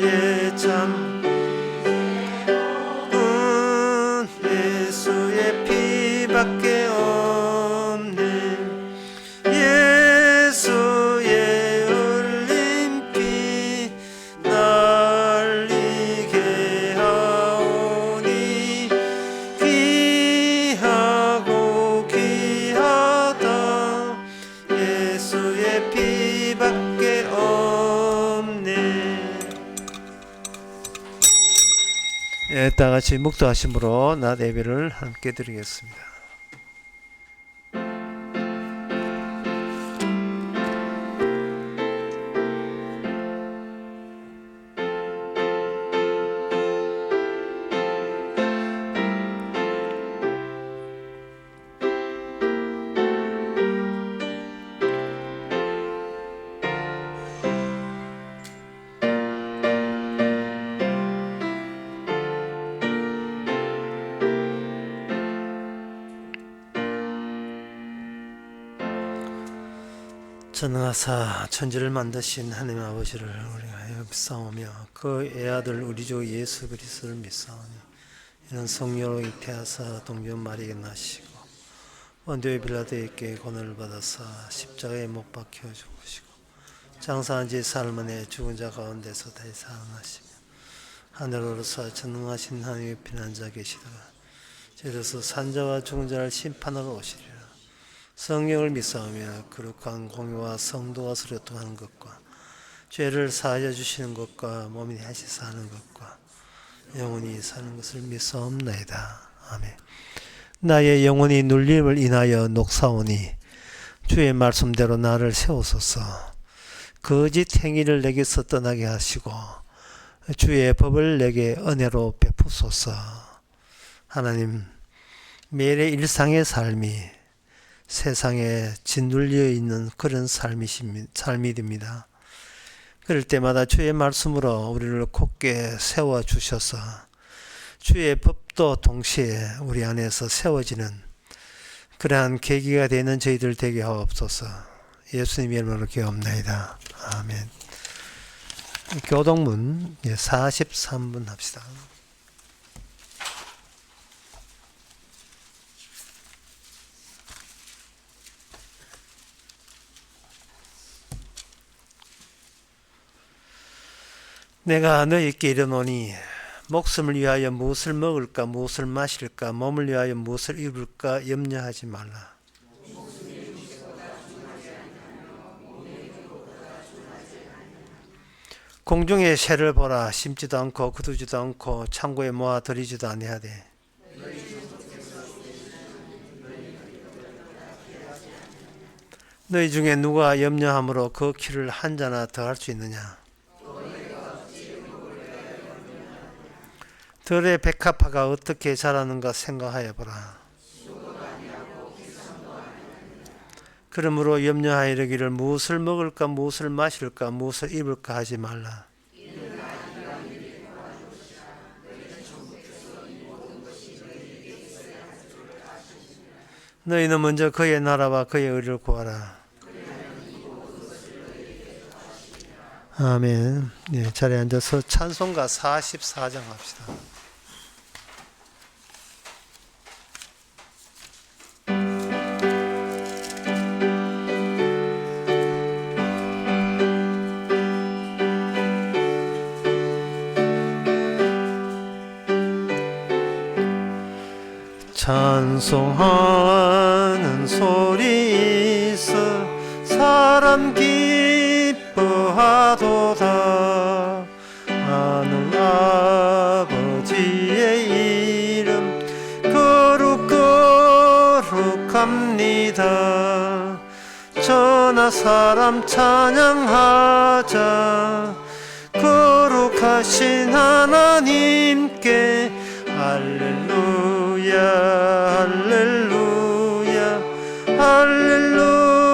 나의 참 예수의 피밖에 없네. 예수의 흘린 피 날리게 하오니 귀하고 귀하다. 예수의 피밖에 없네. 예, 다 같이 묵도하심으로 낮 예배를 함께 드리겠습니다. 전능하사 천지를 만드신 하나님 아버지를 우리가 믿사오며 그 애아들 우리 주 예수 그리스도를 믿사오니 이는 성령으로 잉태하사 동전 마리아에게 나시고 원대의 빌라도에게 고난을 받아사 십자가에 못 박혀 죽으시고 장사한 지 사흘 만에 죽은 자 가운데서 다시 살아나시며 하늘로 오르사 전능하신 하나님의 피난자 계시다가 저에서 산자와 죽은 자를 심판하러 오시리라. 성령을 믿사오며 거룩한 공유와 성도와 소리통하는 것과 죄를 사하여 주시는 것과 몸이 다시 사는 것과 영원히 사는 것을 믿사옵나이다. 아멘. 나의 영혼이 눌림을 인하여 녹사오니 주의 말씀대로 나를 세우소서. 거짓 행위를 내게서 떠나게 하시고 주의 법을 내게 은혜로 베푸소서. 하나님, 매일의 일상의 삶이 세상에 짓눌려 있는 그런 삶이 됩니다. 그럴 때마다 주의 말씀으로 우리를 굳게 세워주셔서 주의 법도 동시에 우리 안에서 세워지는 그러한 계기가 되는 저희들 되게 하옵소서. 예수님의 이름으로 기도합나이다. 아멘. 교동문 43분 합시다. 내가 너희께 이르노니 목숨을 위하여 무엇을 먹을까 무엇을 마실까 몸을 위하여 무엇을 입을까 염려하지 말라. 공중의 새를 보라. 심지도 않고 거두지도 않고 창고에 모아 들이지도 아니하되 너희 중에 누가 염려함으로 그 키를 한 자나 더할 수 있느냐. 들의 백합화가 어떻게 자라는가 생각하여 보라. 그러므로 염려하여 이르기를 무엇을 먹을까 무엇을 마실까 무엇을 입을까 하지 말라. 너희는 먼저 그의 나라와 그의 의를 구하라. 아멘. 네, 자리에 앉아서 찬송가 44장 합시다. 찬송하는 소리 있어 사람 기뻐하도다. 하늘 아버지의 이름 거룩거룩합니다. 천하 사람 찬양하자. 거룩하신 하나님께 할렐루야 할렐루야 할렐루야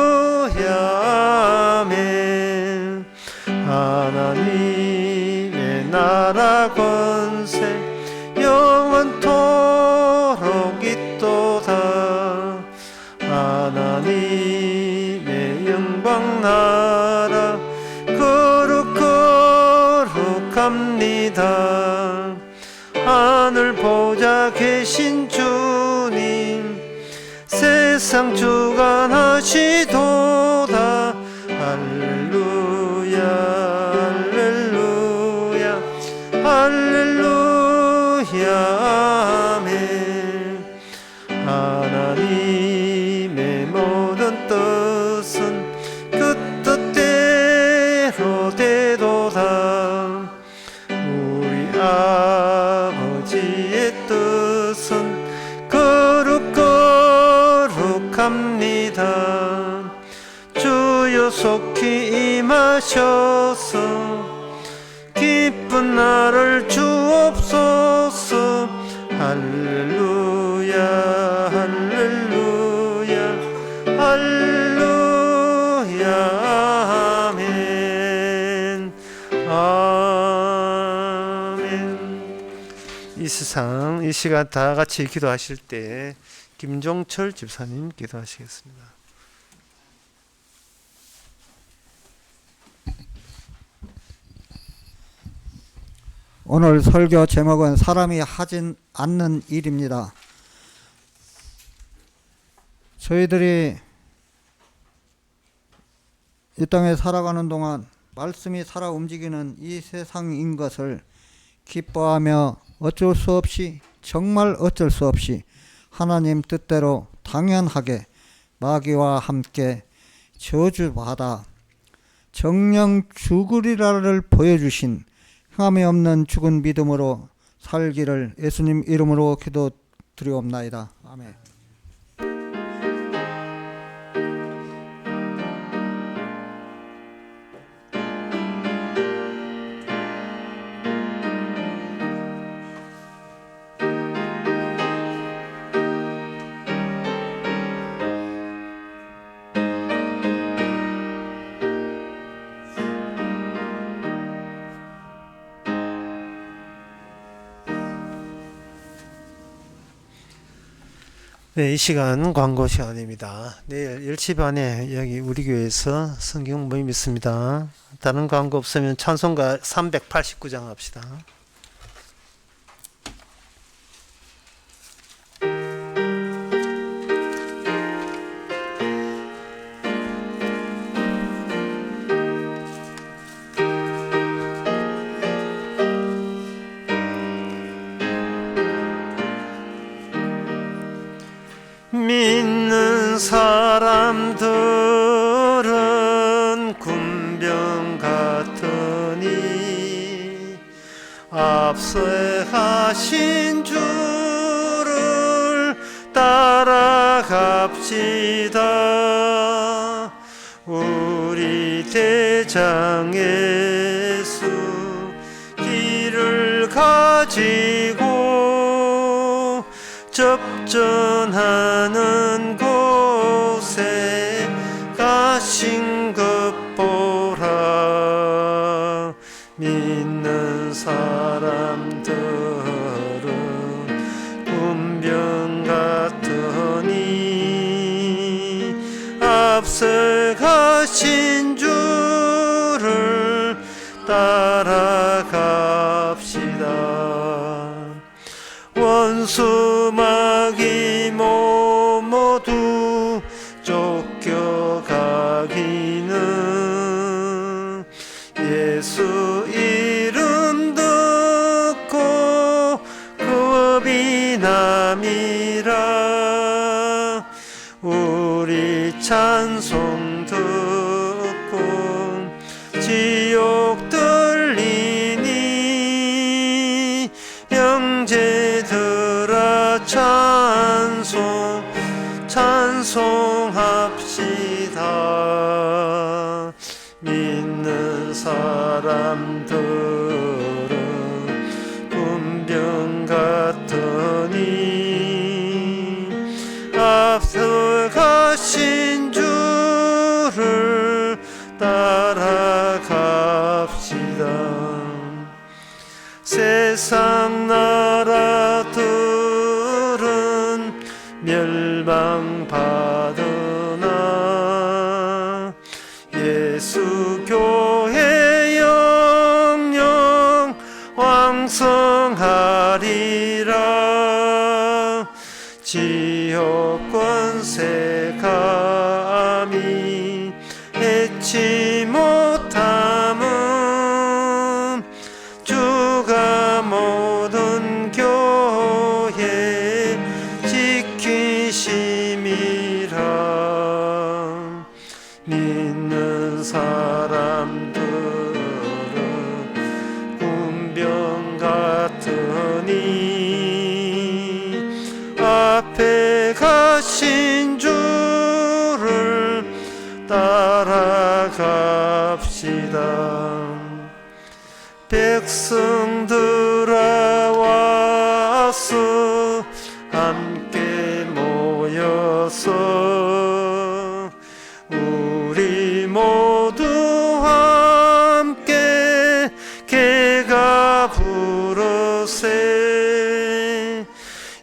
아멘. 하나님의 나라 권세 영원토록 있도다. 하나님의 영광 나라 거룩거룩 거룩합니다. 하늘 보좌 계신 주님 세상 주관하시도다. 할렐루야 할렐루야 할렐루야 아멘. 하나님의 모든 뜻은 그 뜻대로 되도다. 우리 아버지의 뜻은 거룩합니다. 주여 속히 임하셔서 기쁜 날을 주옵소서. 할렐루야 할렐루야 할렐루야 아멘 아멘. 이 세상 이 시간 다 같이 기도하실 때 김종철 집사님 기도하시겠습니다. 오늘 설교 제목은 사람이 하진 않는 일입니다. 저희들이 이 땅에 살아가는 동안 말씀이 살아 움직이는 이 세상인 것을 기뻐하며 어쩔 수 없이, 정말 어쩔 수 없이 하나님 뜻대로 당연하게 마귀와 함께 저주받아 정령 죽으리라를 보여주신 흠함이 없는 죽은 믿음으로 살기를 예수님 이름으로 기도드리옵나이다. 아멘. 네, 이 시간 광고 시간입니다. 내일 10시 반에 여기 우리 교회에서 성경 모임 있습니다. 다른 광고 없으면 찬송가 389장 합시다. 믿는 사람들은 군병 같으니 앞서 하신 주를 따라갑시다. 우리 대장 예수 길을 가지고 접전하는 곳에 가신 것 보라. 믿는 사람들은 군병 같으니 앞서 가신 주를 따라갑시다. 원수 마귀 모두 쫓겨가기는 예수 이름 듣고 그 업이 남이라. 우리 찬송 듣고 지옥 들리니 형제들아 찬송합시다. 믿는 사람들은 군병 같으니 앞서 가신 주를 따라갑시다. 세상 나라들은 멸망받으나 예수 교회 영영 장성하리라. 지옥 권세 감히 해치 못함은 주가 모든 교회 지키심이라. 믿는 사람들은 군병 같으니 앞에 가신 주를 따라갑시다. 백성들아 와서 함께 모여서 우리 모두 함께 개가 부르세.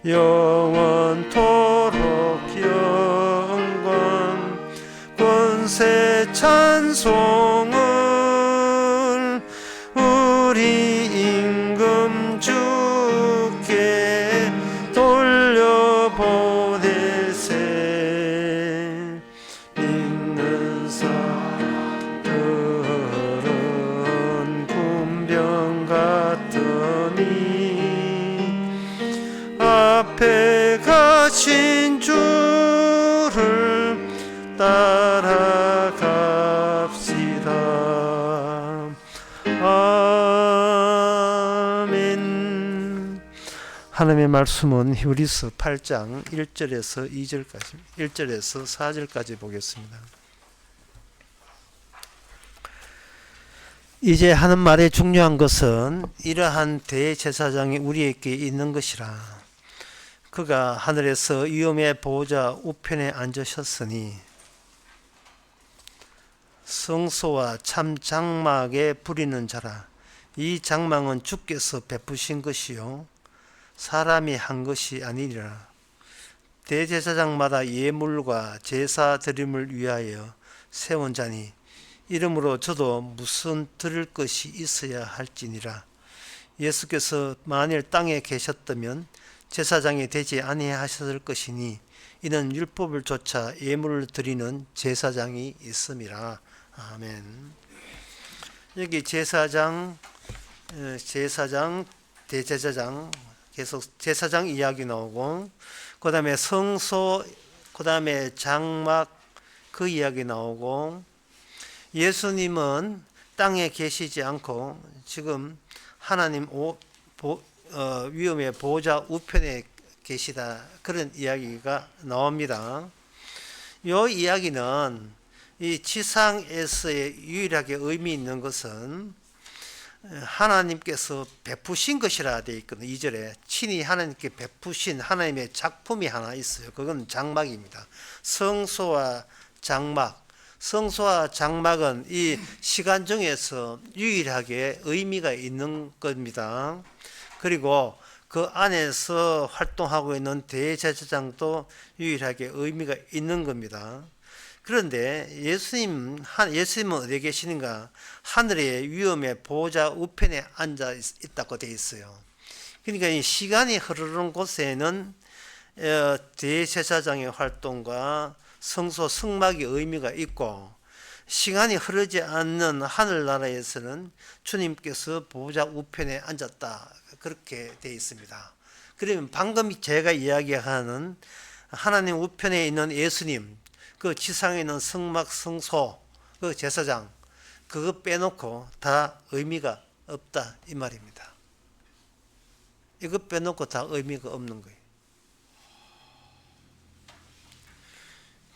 영원토록 영광 권세 찬송을 우리 임금 주께 돌려보내세. 믿는 사람들은 군병 같으니 앞에 가신 주를 따라갑시다. 아멘. 하나님의 말씀은 히브리서 8장 1절에서 2절까지, 1절에서 4절까지 보겠습니다. 이제 하는 말의 중요한 것은 이러한 대제사장이 우리에게 있는 것이라. 그가 하늘에서 위엄의 보호자 우편에 앉으셨으니 성소와 참 장막에 부리는 자라. 이 장막은 주께서 베푸신 것이요 사람이 한 것이 아니니라. 대제사장마다 예물과 제사 드림을 위하여 세운 자니 이러므로 저도 무슨 드릴 것이 있어야 할지니라. 예수께서 만일 땅에 계셨다면 제사장이 되지 아니하셨을 것이니 이는 율법을 좇아 예물을 드리는 제사장이 있음이라. 아멘. 여기 제사장, 대제사장, 계속 제사장 이야기 나오고, 그 다음에 성소, 그 다음에 장막 그 이야기 나오고, 예수님은 땅에 계시지 않고 지금 하나님 위엄의 보호자 우편에 계시다, 그런 이야기가 나옵니다. 이 이야기는 이 지상에서의 유일하게 의미 있는 것은 하나님께서 베푸신 것이라 되어 있거든요. 2절에 친히 하나님께 베푸신 하나님의 작품이 하나 있어요. 그건 장막입니다. 성소와 장막. 성소와 장막은 이 시간 중에서 유일하게 의미가 있는 겁니다. 그리고 그 안에서 활동하고 있는 대제사장도 유일하게 의미가 있는 겁니다. 그런데 예수님은 어디에 계시는가? 하늘의 위엄의 보호자 우편에 앉아 있다고 되어 있어요. 그러니까 이 시간이 흐르는 곳에는 대제사장의 활동과 성소 성막의 의미가 있고, 시간이 흐르지 않는 하늘나라에서는 주님께서 보호자 우편에 앉았다, 그렇게 되어 있습니다. 그러면 방금 제가 이야기하는 하나님 우편에 있는 예수님, 그 지상에 있는 성막, 성소, 그 제사장, 그거 빼놓고 다 의미가 없다, 이 말입니다. 이거 빼놓고 다 의미가 없는 거예요.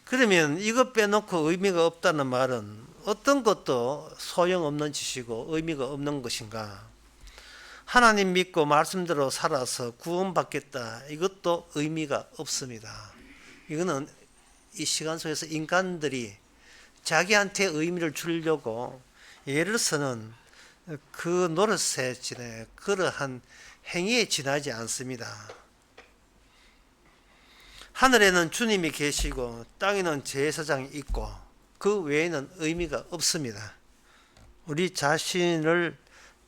그러면 이거 빼놓고 의미가 없다는 말은 어떤 것도 소용없는 짓이고 의미가 없는 것인가? 하나님 믿고 말씀대로 살아서 구원받겠다, 이것도 의미가 없습니다. 이거는 이 시간 속에서 인간들이 자기한테 의미를 주려고 예를 쓰는 그 노릇에 지내, 그러한 행위에 지나지 않습니다. 하늘에는 주님이 계시고 땅에는 제사장이 있고 그 외에는 의미가 없습니다. 우리 자신을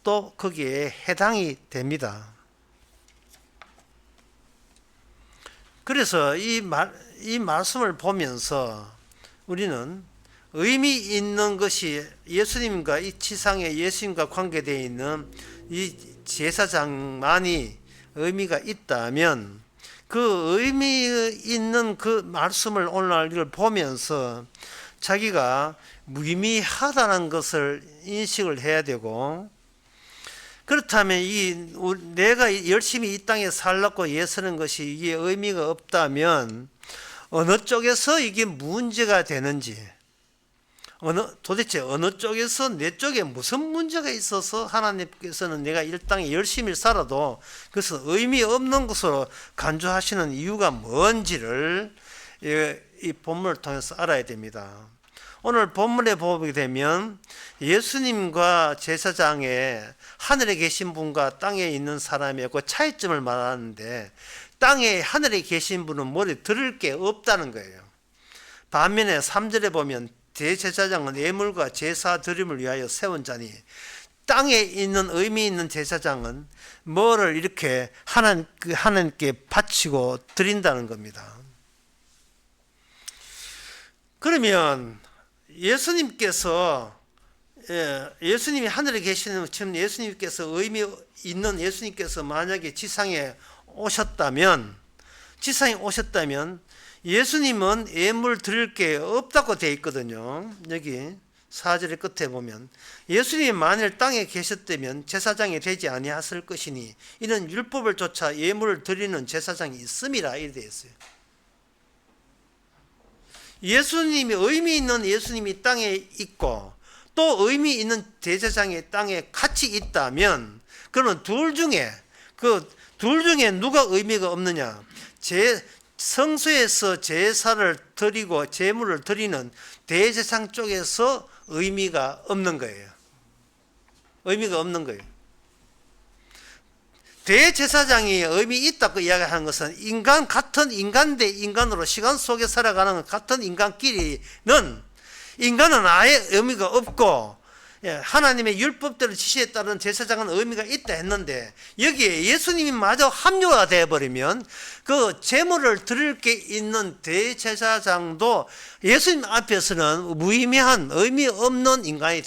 것도 거기에 해당이 됩니다. 그래서 이 말씀을 보면서 우리는 의미 있는 것이 예수님과 이 지상에 예수님과 관계되어 있는 이 제사장만이 의미가 있다면 그 의미 있는 그 말씀을 오늘 이걸 보면서 자기가 무의미하다는 것을 인식을 해야 되고, 그렇다면 내가 열심히 이 땅에 살라고 애쓰는 것이 이게 의미가 없다면 어느 쪽에서 이게 문제가 되는지, 도대체 어느 쪽에서 내 쪽에 무슨 문제가 있어서 하나님께서는 내가 이 땅에 열심히 살아도 그것은 의미 없는 것으로 간주하시는 이유가 뭔지를 이 본문을 통해서 알아야 됩니다. 오늘 본문에 보게 되면 예수님과 제사장의 하늘에 계신 분과 땅에 있는 사람의 그 차이점을 말하는데, 땅에 하늘에 계신 분은 머리 들을 게 없다는 거예요. 반면에 3절에 보면 대제사장은 예물과 제사 드림을 위하여 세운 자니, 땅에 있는 의미 있는 제사장은 뭐를 이렇게 하나님께 바치고 드린다는 겁니다. 그러면 예수님이 하늘에 계시는, 지금 예수님께서 의미 있는 예수님께서 만약에 지상에 오셨다면 예수님은 예물 드릴 게 없다고 되어 있거든요. 여기 4절의 끝에 보면 예수님이 만일 땅에 계셨다면 제사장이 되지 아니하실 것이니 이는 율법을 쫓아 예물을 드리는 제사장이 있음이라 이렇게 되어 있어요. 예수님이 의미 있는 예수님이 땅에 있고 또 의미 있는 제사장이 땅에 같이 있다면, 그러면 둘 중에 누가 의미가 없느냐? 성소에서 제사를 드리고 제물을 드리는 대제사장 쪽에서 의미가 없는 거예요. 의미가 없는 거예요. 대제사장이 의미 있다고 이야기하는 것은 같은 인간 대 인간으로 시간 속에 살아가는 같은 인간끼리는 인간은 아예 의미가 없고, 하나님의 율법대로 지시에 따른 제사장은 의미가 있다 했는데, 여기에 예수님이 마저 합류가 되어버리면 그 제물을 드릴 게 있는 대제사장도 예수님 앞에서는 무의미한 의미 없는 인간이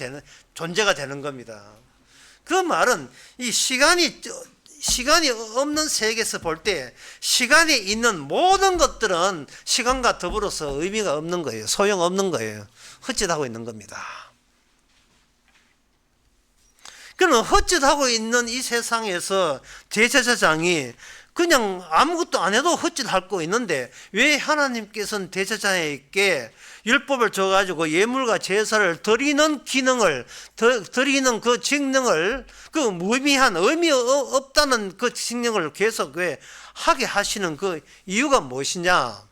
존재가 되는 겁니다. 그 말은 이 시간이 없는 세계에서 볼 때 시간에 있는 모든 것들은 시간과 더불어서 의미가 없는 거예요. 소용없는 거예요. 헛짓하고 있는 겁니다. 그러면 헛짓하고 있는 이 세상에서 대제사장이 그냥 아무것도 안 해도 헛짓하고 있는데, 왜 하나님께서는 대제사장에게 율법을 줘가지고 예물과 제사를 드리는 기능을, 드리는 그 직능을, 그 무의미한 의미 없다는 그 직능을 계속 왜 하게 하시는 그 이유가 무엇이냐?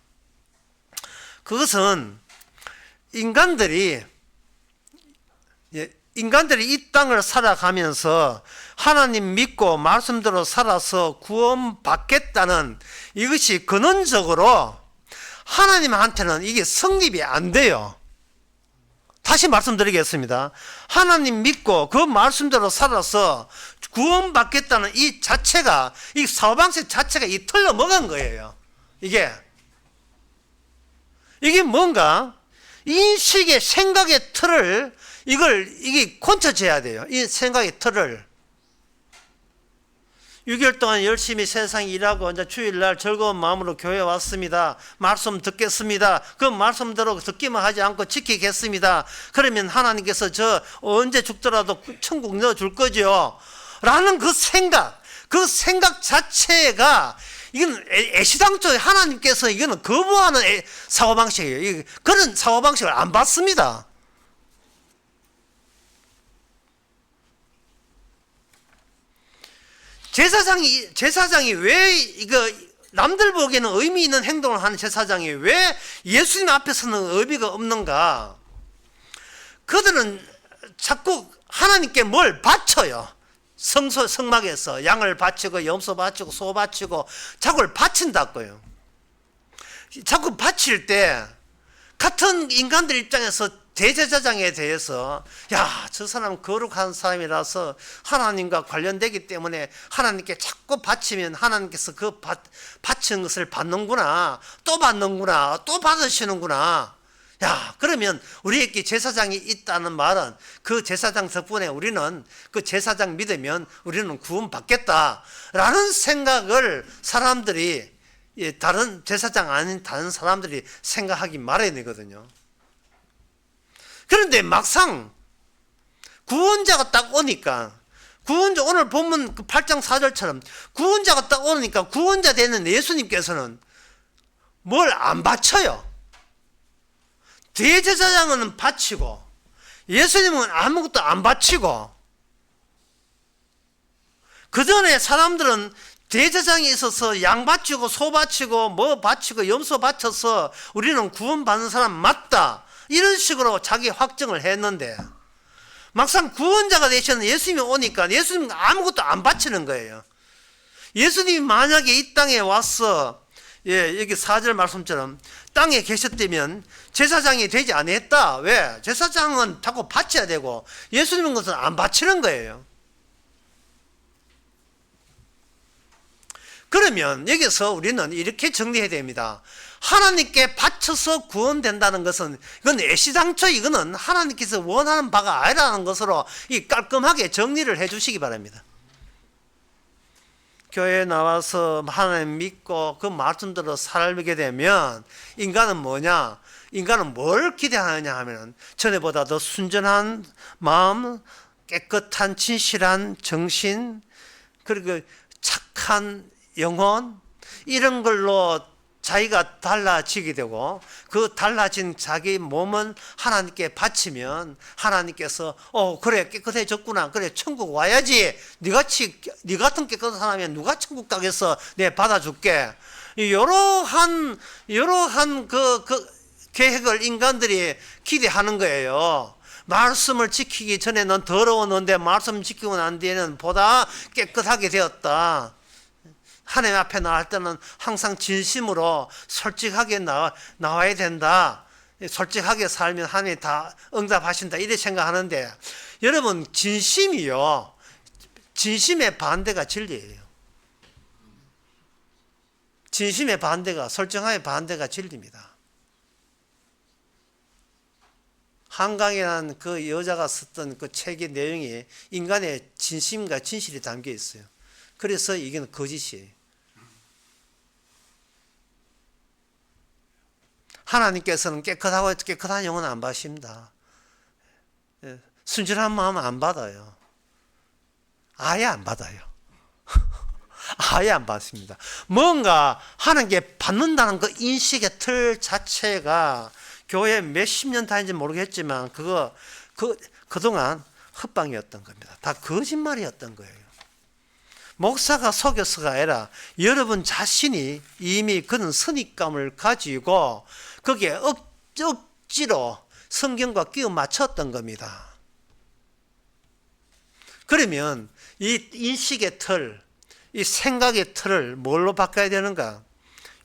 그것은 인간들이 이 땅을 살아가면서 하나님 믿고 말씀대로 살아서 구원받겠다는 이것이 근원적으로 하나님한테는 이게 성립이 안 돼요. 다시 말씀드리겠습니다. 하나님 믿고 그 말씀대로 살아서 구원받겠다는 이 자체가, 이 사고방식 자체가 이 틀려 먹은 거예요. 이게 뭔가 인식의 생각의 틀을 이게 고쳐져야 돼요. 이 생각의 틀을. 6개월 동안 열심히 세상 일하고 이제 주일날 즐거운 마음으로 교회 왔습니다. 말씀 듣겠습니다. 그 말씀대로 듣기만 하지 않고 지키겠습니다. 그러면 하나님께서 저 언제 죽더라도 천국 넣어줄 거죠. 라는 그 생각 자체가 이건 애시당초에 하나님께서 이거는 거부하는 사고방식이에요. 그런 사고방식을 안 받습니다. 제사장이 왜 남들 보기에는 의미 있는 행동을 하는 제사장이 왜 예수님 앞에서는 의미가 없는가? 그들은 자꾸 하나님께 뭘 바쳐요. 성막에서 양을 바치고 염소 바치고 소 바치고 자꾸 바친다고요. 자꾸 바칠 때 같은 인간들 입장에서 대제사장에 대해서 야, 저 사람 거룩한 사람이라서 하나님과 관련되기 때문에 하나님께 자꾸 바치면 하나님께서 그 바친 것을 받는구나, 또 받는구나, 또 받으시는구나. 야, 그러면 우리에게 제사장이 있다는 말은 그 제사장 덕분에 우리는 그 제사장 믿으면 우리는 구원받겠다라는 생각을 사람들이, 다른 제사장 아닌 다른 사람들이 생각하기 마련이거든요. 그런데 막상 구원자가 딱 오니까, 구원자, 오늘 본문 그 8장 4절처럼 구원자가 딱 오니까 구원자 되는 예수님께서는 뭘 안 바쳐요. 대제사장은 바치고 예수님은 아무것도 안 바치고, 그 전에 사람들은 대제사장이 있어서 양 바치고 소 바치고 뭐 바치고 염소 바쳐서 우리는 구원받는 사람 맞다, 이런 식으로 자기 확정을 했는데, 막상 구원자가 되시는 예수님이 오니까 예수님은 아무것도 안 바치는 거예요. 예수님이 만약에 이 땅에 와서, 여기 4절 말씀처럼 땅에 계셨다면 제사장이 되지 않았다. 왜? 제사장은 자꾸 바쳐야 되고 예수님은 것은 안 바치는 거예요. 그러면 여기서 우리는 이렇게 정리해야 됩니다. 하나님께 바쳐서 구원된다는 것은 이건 애시당초 이거는 하나님께서 원하는 바가 아니라는 것으로 이 깔끔하게 정리를 해 주시기 바랍니다. 교회에 나와서 하나님 믿고 그 말씀대로 살게 되면 인간은 뭐냐? 인간은 뭘 기대하느냐 하면 전에보다 더 순전한 마음, 깨끗한 진실한 정신, 그리고 착한 영혼, 이런 걸로 자기가 달라지게 되고, 그 달라진 자기 몸은 하나님께 바치면 하나님께서 그래 깨끗해졌구나, 그래 천국 와야지, 네 같은 깨끗한 사람이면 누가 천국 가겠어, 내 받아줄게, 이러한 그 계획을 인간들이 기대하는 거예요. 말씀을 지키기 전에는 더러웠는데 말씀 지키고 난 뒤에는 보다 깨끗하게 되었다. 하나님 앞에 나갈 때는 항상 진심으로 솔직하게 나와야 된다. 솔직하게 살면 하나님이 다 응답하신다, 이렇게 생각하는데, 여러분, 진심이요, 진심의 반대가 진리예요. 진심의 반대가, 솔직함의 반대가 진리입니다. 한강이라는 그 여자가 썼던 그 책의 내용이 인간의 진심과 진실이 담겨 있어요. 그래서 이게 거짓이에요. 하나님께서는 깨끗한 영혼 안 받으십니다. 순진한 마음 안 받아요. 아예 안 받아요. 아예 안 받습니다. 뭔가 하나님께 받는다는 그 인식의 틀 자체가 교회 몇십 년 다닌지 모르겠지만 그동안 헛방이었던 겁니다. 다 거짓말이었던 거예요. 목사가 속여서가 아니라 여러분 자신이 이미 그런 선입감을 가지고 거기에 억지로 성경과 끼워 맞췄던 겁니다. 그러면 이 인식의 틀, 이 생각의 틀을 뭘로 바꿔야 되는가?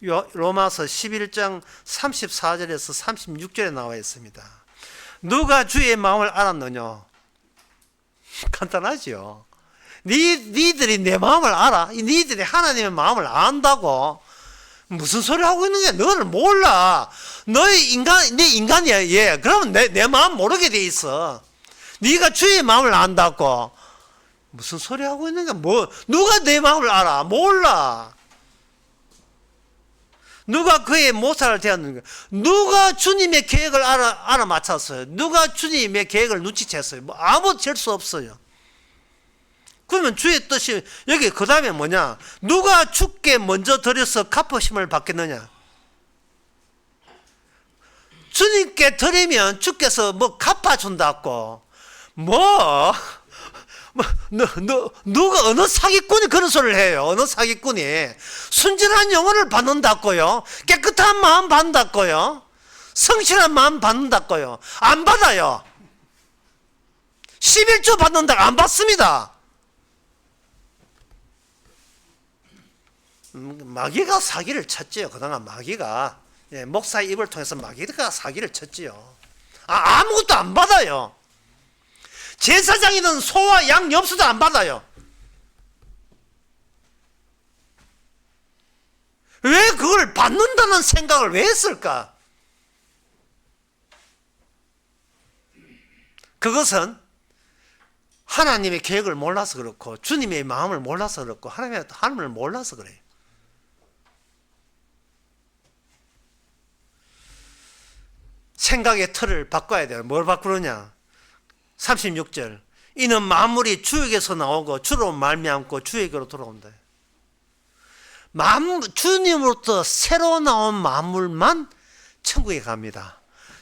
로마서 11장 34절에서 36절에 나와 있습니다. 누가 주의 마음을 알았느냐? 간단하죠. 니들이 내 마음을 알아? 니들이 하나님의 마음을 안다고? 무슨 소리 하고 있는 거야? 너를 몰라. 너희 내 인간이야. 그러면 내 마음 모르게 돼 있어. 네가 주의 마음을 안다고? 무슨 소리 하고 있는 거야? 누가 내 마음을 알아? 몰라. 누가 그의 모사를 되었는가? 누가 주님의 계획을 알아맞혔어요? 누가 주님의 계획을 눈치챘어요? 아무도 잴 수 없어요. 그러면 주의 뜻이 여기 그 다음에 뭐냐? 누가 주께 먼저 드려서 갚으심을 받겠느냐? 주님께 드리면 주께서 갚아준다고. 누가 어느 사기꾼이 그런 소리를 해요? 어느 사기꾼이 순진한 영혼을 받는다고요? 깨끗한 마음 받는다고요? 성실한 마음 받는다고요? 안 받아요. 11조 받는다고 안 받습니다. 마귀가 사기를 쳤지요. 그동안 마귀가 목사의 입을 통해서 마귀가 사기를 쳤지요. 아무것도 안 받아요. 제사장이든 소와 양 염소도 안 받아요. 왜 그걸 받는다는 생각을 왜 했을까? 그것은 하나님의 계획을 몰라서 그렇고 주님의 마음을 몰라서 그렇고 하나님을 몰라서 그래요. 생각의 틀을 바꿔야 돼요. 뭘 바꾸느냐? 36절. 이는 만물이 주에게서 나오고 주로 말미암고 주에게로 돌아온다. 주님으로부터 새로 나온 만물만 천국에 갑니다.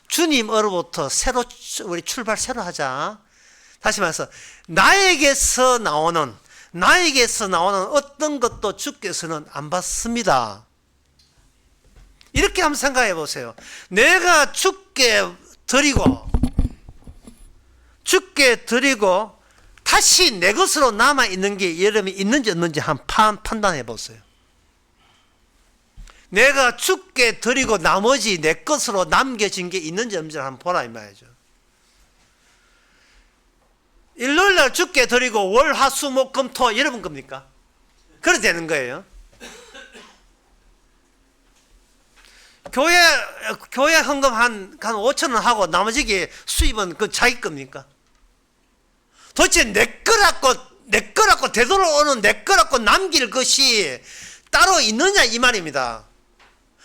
주님으로부터 우리 출발 새로 하자. 다시 말해서 나에게서 나오는 어떤 것도 주께서는 안 받습니다. 이렇게 한번 생각해 보세요. 내가 주께 드리고 다시 내 것으로 남아 있는 게 여러분이 있는지 없는지 한번 판단해 보세요. 내가 주께 드리고 나머지 내 것으로 남겨진 게 있는지 없는지 한번 보라 이 말이죠. 일요일날 주께 드리고 월, 화, 수, 목, 금, 토 여러분 겁니까? 그래 되는 거예요. 교회 헌금 한 5천 원 하고 나머지 수입은 그 자기 겁니까? 도대체 내 거라고 되돌아오는 내 거라고 남길 것이 따로 있느냐 이 말입니다.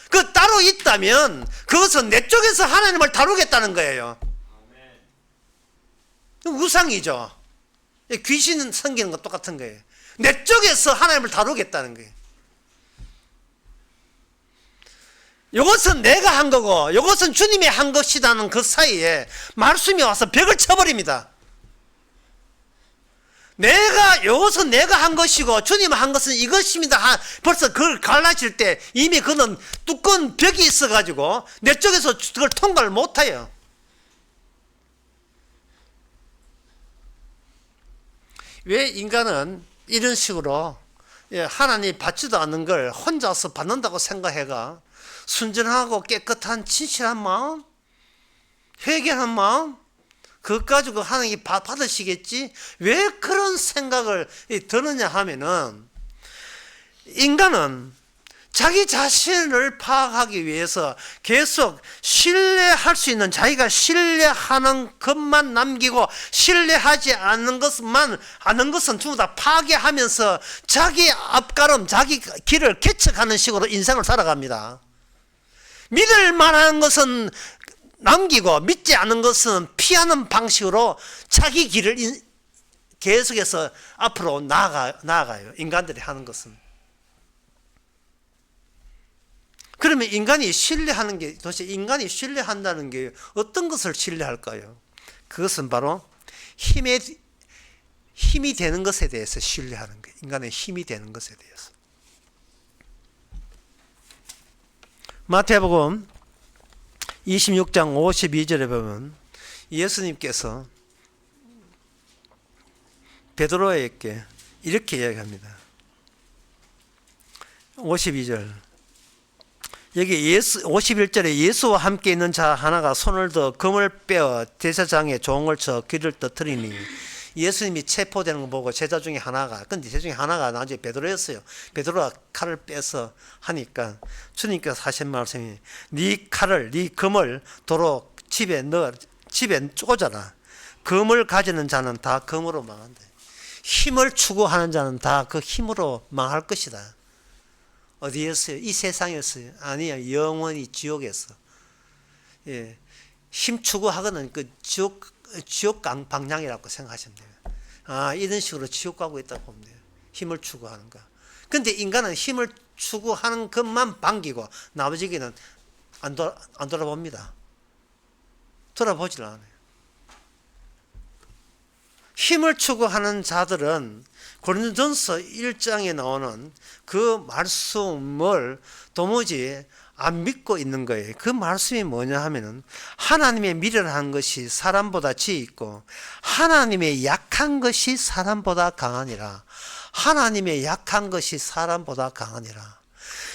그 따로 있다면 그것은 내 쪽에서 하나님을 다루겠다는 거예요. 우상이죠. 귀신 섬기는 것 똑같은 거예요. 내 쪽에서 하나님을 다루겠다는 거예요. 이것은 내가 한 거고 이것은 주님이 한 것이라는 그 사이에 말씀이 와서 벽을 쳐버립니다. 이것은 내가 한 것이고 주님이 한 것은 이것입니다. 벌써 그걸 갈라질 때 이미 그는 두꺼운 벽이 있어가지고 내 쪽에서 그걸 통과를 못해요. 왜 인간은 이런 식으로 하나님이 받지도 않는 걸 혼자서 받는다고 생각해가 순전하고 깨끗한 진실한 마음, 회개한 마음, 그것 가지고 하나님이 받으시겠지? 왜 그런 생각을 드느냐 하면은 인간은 자기 자신을 파악하기 위해서 계속 신뢰할 수 있는 자기가 신뢰하는 것만 남기고 신뢰하지 않는 것은 전부 다 파괴하면서 자기 앞가름, 자기 길을 개척하는 식으로 인생을 살아갑니다. 믿을 만한 것은 남기고 믿지 않는 것은 피하는 방식으로 자기 길을 계속해서 앞으로 나아가요. 인간들이 하는 것은. 그러면 인간이 신뢰하는 게 도대체 인간이 신뢰한다는 게 어떤 것을 신뢰할까요? 그것은 바로 힘이 되는 것에 대해서 신뢰하는 거예요. 인간의 힘이 되는 것에 대해서. 마태복음 26장 52절에 보면 예수님께서 베드로에게 이렇게 이야기합니다. 52절. 여기 51절에 예수와 함께 있는 자 하나가 손을 더 금을 빼어 제사장의 종을 쳐 귀를 터뜨리니 예수님이 체포되는 거 보고 제자 중에 하나가, 근데 제자 중에 하나가 나중에 베드로였어요. 베드로가 칼을 빼서 하니까 주님께서 하신 말씀이 네 금을 도로 집에 꽂아라. 금을 가지는 자는 다 금으로 망한다. 힘을 추구하는 자는 다 그 힘으로 망할 것이다. 어디였어요? 이 세상이었어요? 아니요, 영원히 지옥에서. 예, 힘 추구하고는 그 지옥 방향이라고 생각하시면 돼요. 이런 식으로 지옥 가고 있다고 보면 돼요. 힘을 추구하는 거. 근데 인간은 힘을 추구하는 것만 반기고 나머지는 안 돌아봅니다. 돌아보질 않아요. 힘을 추구하는 자들은 고린도전서 1장에 나오는 그 말씀을 도무지 안 믿고 있는 거예요. 그 말씀이 뭐냐 하면은 하나님의 미련한 것이 사람보다 지혜 있고 하나님의 약한 것이 사람보다 강하니라. 하나님의 약한 것이 사람보다 강하니라.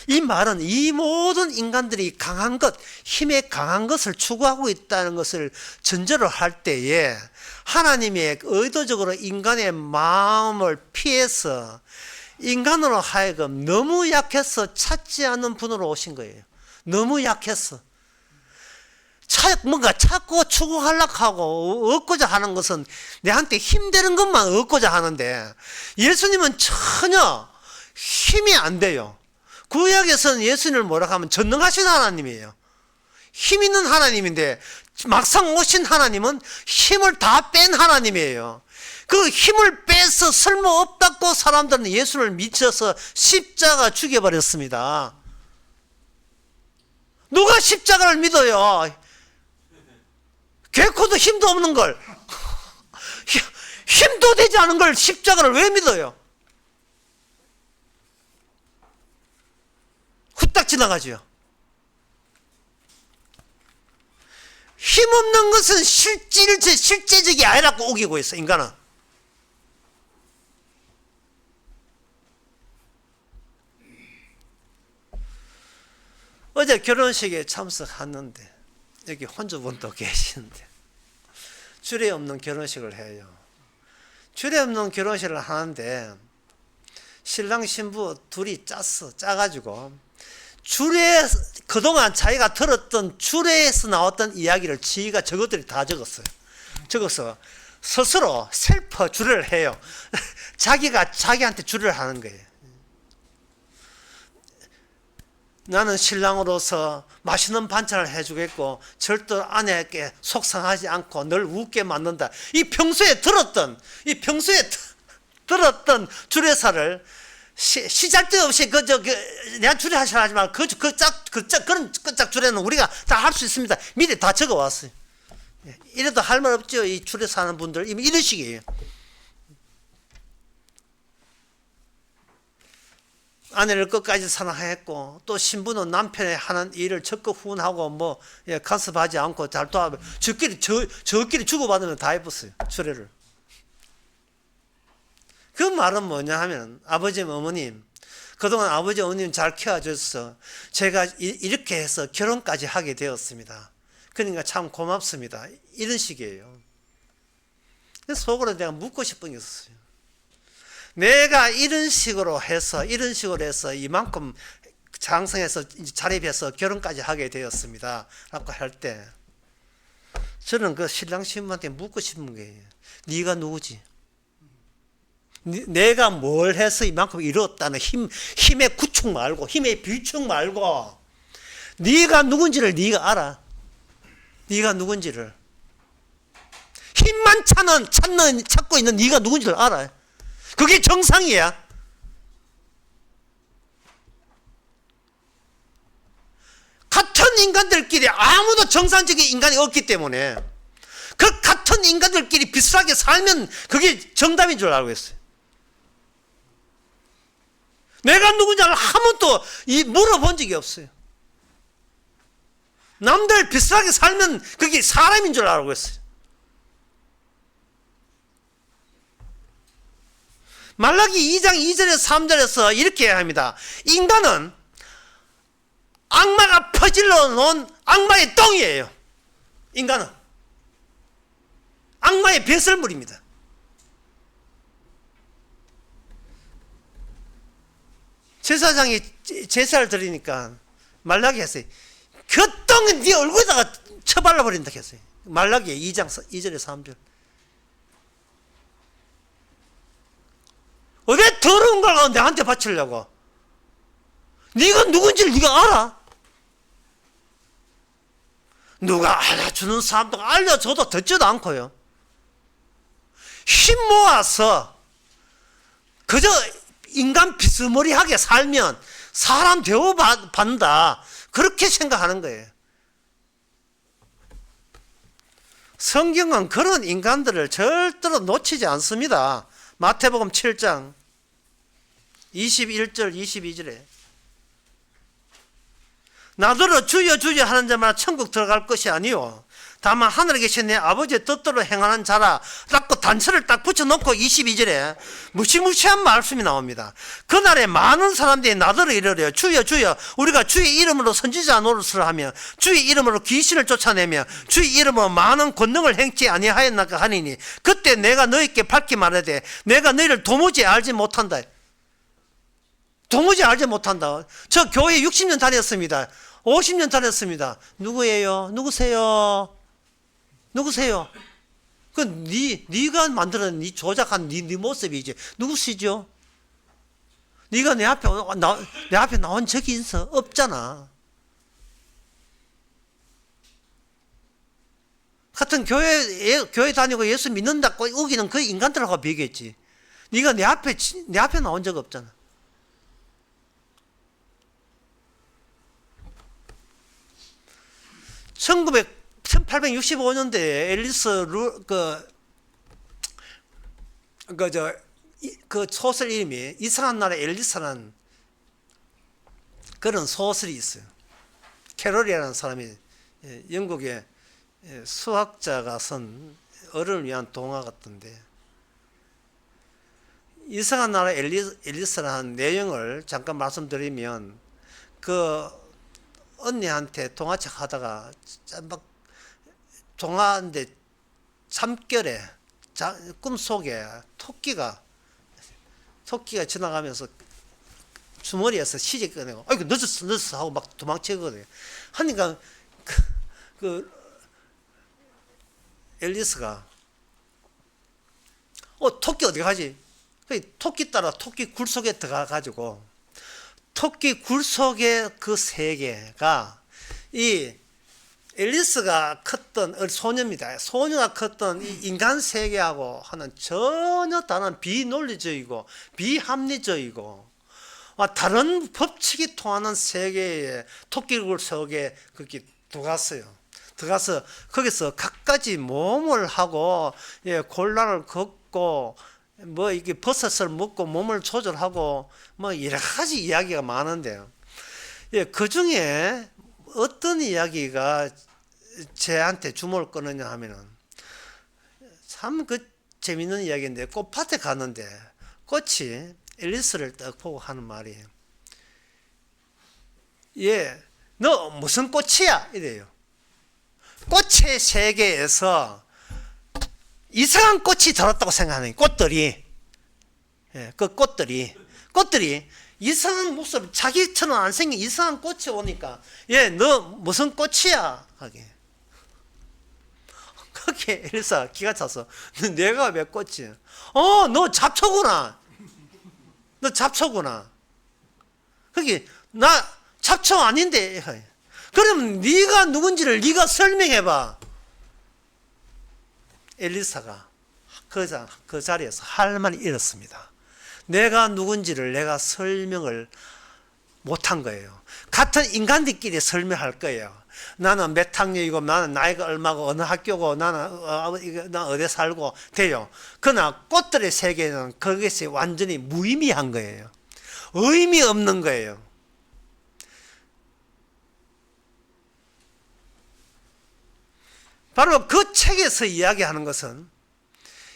이 말은 이 모든 인간들이 강한 것, 힘에 강한 것을 추구하고 있다는 것을 전제로 할 때에 하나님의 의도적으로 인간의 마음을 피해서 인간으로 하여금 너무 약해서 찾지 않는 분으로 오신 거예요. 너무 약해서. 뭔가 찾고 추구하려고 하고 얻고자 하는 것은 내한테 힘되는 것만 얻고자 하는데 예수님은 전혀 힘이 안 돼요. 구약에서는 예수님을 뭐라고 하면 전능하신 하나님이에요. 힘 있는 하나님인데 막상 오신 하나님은 힘을 다 뺀 하나님이에요. 그 힘을 빼서 쓸모없다고 사람들은 예수를 미쳐서 십자가 죽여버렸습니다. 누가 십자가를 믿어요? 개코도 힘도 없는 걸, 힘도 되지 않은 걸 십자가를 왜 믿어요? 후딱 지나가죠. 힘없는 것은 실제적이 아니라고 우기고 있어, 인간은. 어제 결혼식에 참석하는데 여기 혼주분도 계시는데 주례 없는 결혼식을 해요. 주례 없는 결혼식을 하는데 신랑 신부 둘이 짜가지고 주례, 그동안 자기가 들었던 주례에서 나왔던 이야기를 지가 저것들이 다 적어서 스스로 셀프 주례를 해요. 자기가 자기한테 주례를 하는 거예요. 나는 신랑으로서 맛있는 반찬을 해주겠고 절대로 아내에게 속상하지 않고 늘 웃게 만든다. 이 평소에 들었던 주례사를 시작도 없이 내가 주례하시라 하지 말고 그런 끄짝 주례는 우리가 다 할 수 있습니다. 미리 다 적어왔어요. 이래도 할 말 없죠. 이 주례사 하는 분들 이런 식이에요. 아내를 끝까지 사랑했고 또 신부는 남편의 하는 일을 적극 후원하고 간섭하지 않고 잘 도와주고 저끼리 주고받으면 다 해봤어요. 주례를. 그 말은 뭐냐 하면 아버님 어머님 그동안 아버지 어머님 잘 키워줘서 제가 이렇게 해서 결혼까지 하게 되었습니다. 그러니까 참 고맙습니다. 이런 식이에요. 그래서 속으로 내가 묻고 싶은 게 있었어요. 내가 이런 식으로 해서 이만큼 장성해서 자립해서 결혼까지 하게 되었습니다 라고 할 때 저는 그 신랑 신부한테 묻고 싶은 거예요. 네가 누구지? 내가 뭘 해서 이만큼 이뤘다는 힘의 구축 말고 힘의 비축 말고 네가 누군지를 네가 알아. 네가 누군지를 힘만 찾고 있는 네가 누군지를 알아. 그게 정상이야. 같은 인간들끼리 아무도 정상적인 인간이 없기 때문에 그 같은 인간들끼리 비슷하게 살면 그게 정답인 줄 알고 있어요. 내가 누군지 한 번도 물어본 적이 없어요. 남들 비슷하게 살면 그게 사람인 줄 알고 있어요. 말라기 2장 2절에서 3절에서 이렇게 합니다. 인간은 악마가 퍼질러 놓은 악마의 똥이에요. 인간은 악마의 배설물입니다. 제사장이 제사를 드리니까 말라기 했어요. 그 똥은 네 얼굴에다가 쳐발라 버린다 했어요. 말라기 2장 2절에서 3절. 왜 더러운 걸 내한테 바치려고? 네가 누군지를 네가 알아? 누가 알려주는 사람도 알려줘도 듣지도 않고요. 힘 모아서 그저 인간 비스무리하게 살면 사람 대우받는다. 그렇게 생각하는 거예요. 성경은 그런 인간들을 절대로 놓치지 않습니다. 마태복음 7장 21절 22절에 나더러 주여 주여 하는 자마다 천국 들어갈 것이 아니요 다만 하늘에 계신 내 아버지의 뜻대로 행하는 자라. 딱 그 단서를 딱 붙여놓고 22절에 무시무시한 말씀이 나옵니다. 그날에 많은 사람들이 나더러 이르래요. 주여 주여 우리가 주의 이름으로 선지자 노릇을 하며 주의 이름으로 귀신을 쫓아내며 주의 이름으로 많은 권능을 행치 아니하였나까 하니니 그때 내가 너희께 밝히 말하되 내가 너희를 도무지 알지 못한다. 도무지 알지 못한다. 저 교회 60년 다녔습니다. 50년 다녔습니다. 누구예요? 누구세요? 누구세요? 그 네가 만들어낸 네 조작한 네 모습이지. 누구시죠? 네가 내 앞에 나온 적이 있어? 없잖아. 같은 교회 다니고 예수 믿는다고 우기는 그 인간들하고 비교했지. 네가 내 앞에 나온 적 없잖아. 그 1865년대에 앨리스 그 소설 이름이 이상한 나라 앨리스라는 그런 소설이 있어요. 캐롤이라는 사람이 영국의 수학자가 쓴 어른을 위한 동화 같던데 이상한 나라 앨리스라는 내용을 잠깐 말씀드리면 그 언니한테 동화책 하다가 막 동화인데 잠결에 꿈속에 토끼가 지나가면서 주머니에서 시계 꺼내고 아이고 늦었어 하고 막 도망치거든요. 하니까 그 앨리스가 토끼 어디 가지? 토끼 따라 토끼 굴 속에 들어가 가지고 토끼 굴 속의 그 세계가 이 앨리스가 컸던 소녀입니다. 소녀가 컸던 이 인간 세계하고 하는 전혀 다른 비논리적이고 비합리적이고 다른 법칙이 통하는 세계에 토끼굴 속에 그렇게 들어가서 거기서 갖가지 모험을 하고 곤란을 겪고 뭐 이게 버섯을 먹고 몸을 조절하고 뭐 여러 가지 이야기가 많은데요. 그 중에 어떤 이야기가 제한테 주목을 끄느냐 하면은 참 그 재밌는 이야기인데 꽃밭에 갔는데 꽃이 앨리스를 딱 보고 하는 말이 너 무슨 꽃이야? 이래요. 꽃의 세계에서 이상한 꽃이 들었다고 생각하는 꽃들이 그 꽃들이 이상한 모습 자기처럼 안 생긴 이상한 꽃이 오니까 너 무슨 꽃이야? 하게 그렇게 엘리사 기가 차서 내가 왜 꽃이야? 너 잡초구나. 너 잡초구나. 그게 나 잡초 아닌데. 그럼 네가 누군지를 네가 설명해봐. 엘리사가 그 자리에서 할 말이 이렇습니다. 내가 누군지를 내가 설명을 못한 거예요. 같은 인간들끼리 설명할 거예요. 나는 몇 학년이고 나는 나이가 얼마고 어느 학교고 나는 어디 살고 돼요. 그러나 꽃들의 세계는 그것이 완전히 무의미한 거예요. 의미 없는 거예요. 바로 그 책에서 이야기하는 것은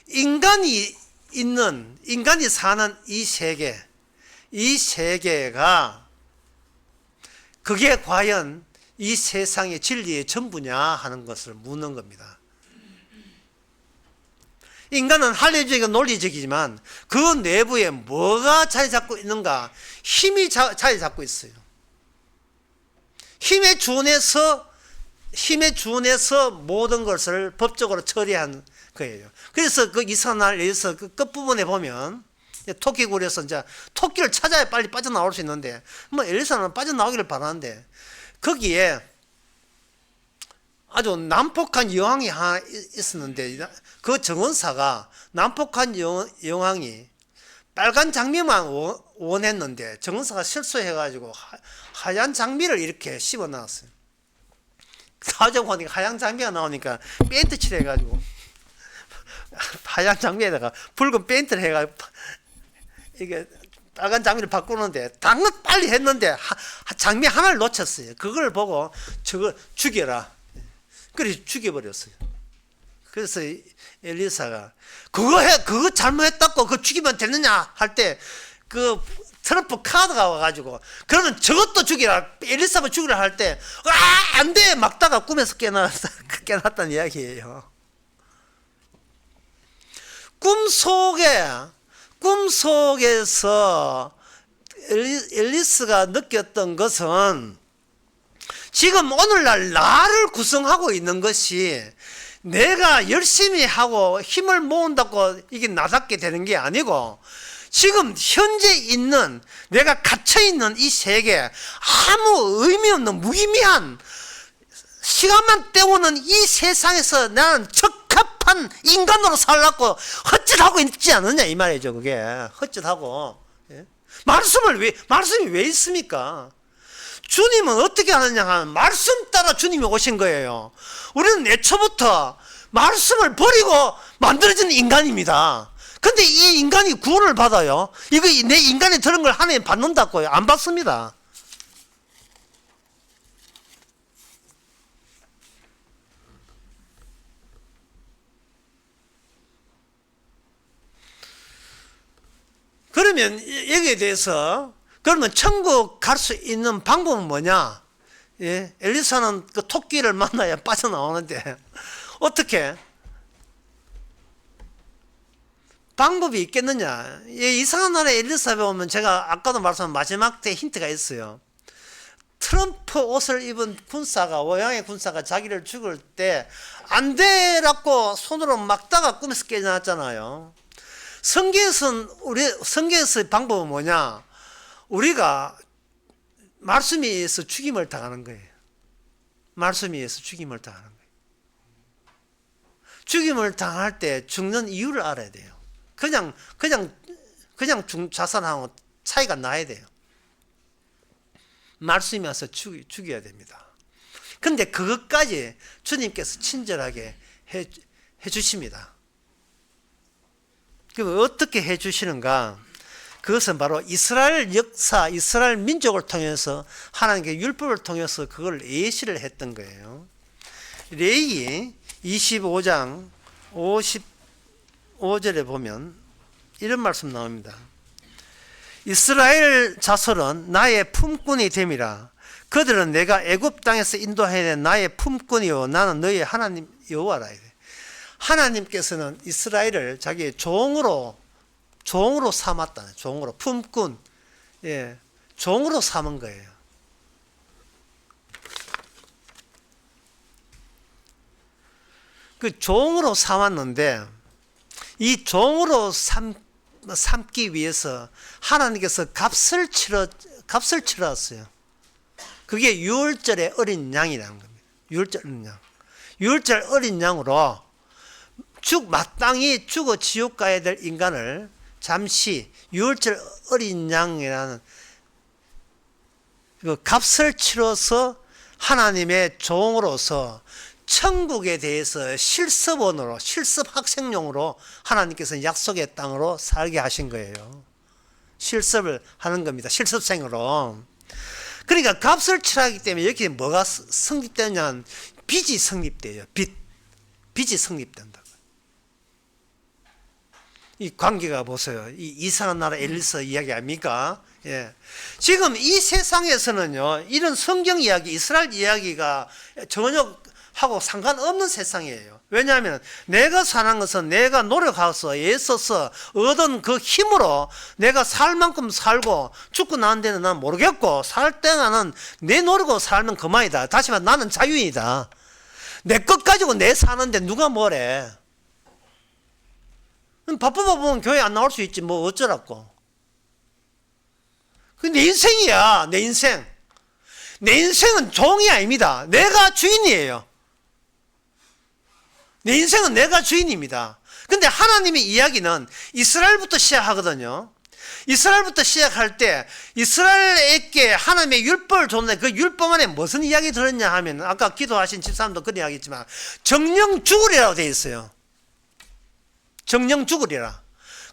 인간이 사는 이 세계가 그게 과연 이 세상의 진리의 전부냐 하는 것을 묻는 겁니다. 인간은 합리적이고 논리적이지만 그 내부에 뭐가 자리 잡고 있는가? 힘이 자리 잡고 있어요. 힘에 준해서 모든 것을 법적으로 처리한 거예요. 그래서 그 이스라엘에서 그 끝부분에 보면 토끼굴에서 이제 토끼를 찾아야 빨리 빠져나올 수 있는데 뭐 엘리사는 빠져나오기를 바라는데 거기에 아주 난폭한 여왕이 하나 있었는데 그 정원사가 난폭한 여왕이 빨간 장미만 원했는데 정원사가 실수해가지고 하얀 장미를 이렇게 씹어놨어요. 사정 보니까 하얀 장미가 나오니까 페인트 칠해가지고 하얀 장미에다가 붉은 페인트를 해가지고 이게 빨간 장미를 바꾸는데 당근 빨리 했는데 장미 하나를 놓쳤어요. 그걸 보고 저걸 죽여라. 그래서 죽여버렸어요. 그래서 엘리사가 그거 잘못했다고 그거 죽이면 되느냐 할 때 그 트럼프 카드가 와가지고 그러면 저것도 죽이라, 엘리사만 죽이라 할 때 안 돼 막다가 꿈에서 깨났다는 이야기예요. 꿈속에서 엘리사가 느꼈던 것은 지금 오늘날 나를 구성하고 있는 것이 내가 열심히 하고 힘을 모은다고 이게 나답게 되는 게 아니고 지금 현재 있는 내가 갇혀있는 이 세계, 아무 의미 없는 무의미한 시간만 때우는 이 세상에서 나는 적합한 인간으로 살라고 헛짓하고 있지 않느냐 이 말이죠. 그게 헛짓하고. 예? 말씀이 왜 있습니까? 주님은 어떻게 하느냐 하면 말씀 따라 주님이 오신 거예요. 우리는 애초부터 말씀을 버리고 만들어진 인간입니다. 근데 이 인간이 구원을 받아요. 이거 내 인간이 들은 걸 하나님 받는다고요? 안 받습니다. 그러면 여기에 대해서 그러면 천국 갈 수 있는 방법은 뭐냐? 예? 엘리사는 그 토끼를 만나야 빠져나오는데 어떻게? 방법이 있겠느냐? 예, 이상한 나라의 엘리사 배우면 제가 아까도 말씀한 마지막 때 힌트가 있어요. 트럼프 옷을 입은 군사가, 모양의 군사가 자기를 죽을 때 안 되라고 손으로 막다가 꿈에서 깨어났잖아요. 성경에서의 방법은 뭐냐? 우리가 말씀에 의해서 죽임을 당하는 거예요. 말씀에 의해서 죽임을 당하는 거예요. 죽임을 당할 때 죽는 이유를 알아야 돼요. 그냥 자살하고 차이가 나야 돼요. 말씀이 와서 죽여야 됩니다. 근데 그것까지 주님께서 친절하게 해 주십니다. 그럼 어떻게 해 주시는가? 그것은 바로 이스라엘 역사, 이스라엘 민족을 통해서 하나님께 율법을 통해서 그걸 예시를 했던 거예요. 레위기 25장 55절에 보면 이런 말씀 나옵니다. 이스라엘 자손은 나의 품꾼이 됨이라. 그들은 내가 애굽 땅에서 인도해낸 나의 품꾼이요 나는 너희 하나님 여호와라. 하나님께서는 이스라엘을 자기의 종으로 삼았다. 종으로, 품꾼, 예, 종으로 삼은 거예요. 그 종으로 삼았는데 이 종으로 삼기 위해서 하나님께서 값을 치렀어요. 그게 유월절의 어린 양이라는 겁니다. 유월절 어린 양. 유월절 어린 양으로 마땅히 죽어 지옥 가야 될 인간을 잠시 유월절 어린 양이라는 그 값을 치러서 하나님의 종으로서 천국에 대해서 실습 학생용으로 하나님께서 약속의 땅으로 살게 하신 거예요. 실습을 하는 겁니다. 실습생으로. 그러니까 값을 치르기 때문에 여기 뭐가 성립되냐면 빚이 성립돼요. 빚이 성립된다. 이 관계가 보세요. 이 이상한 나라 엘리사 이야기 아닙니까? 예. 지금 이 세상에서는요, 이런 성경 이야기, 이스라엘 이야기가 전혀 하고 상관없는 세상이에요. 왜냐하면 내가 사는 것은 내가 노력해서 애써서 얻은 그 힘으로 내가 살 만큼 살고 죽고 난 데는 난 모르겠고 살 때는 내 노력으로 살면 그만이다. 다시 말해 나는 자유인이다. 내 것 가지고 내 사는데 누가 뭐래. 바쁘다 보면 교회 안 나올 수 있지 뭐 어쩌라고. 그게 내 인생이야. 내 인생. 내 인생은 종이 아닙니다. 내가 주인이에요. 내 인생은 내가 주인입니다. 근데 하나님의 이야기는 이스라엘부터 시작하거든요. 이스라엘부터 시작할 때 이스라엘에게 하나님의 율법을 줬는데 그 율법 안에 무슨 이야기 들었냐 하면 아까 기도하신 집사람도 그런 이야기했지만 정령 죽으리라고 되어 있어요. 정령 죽으리라.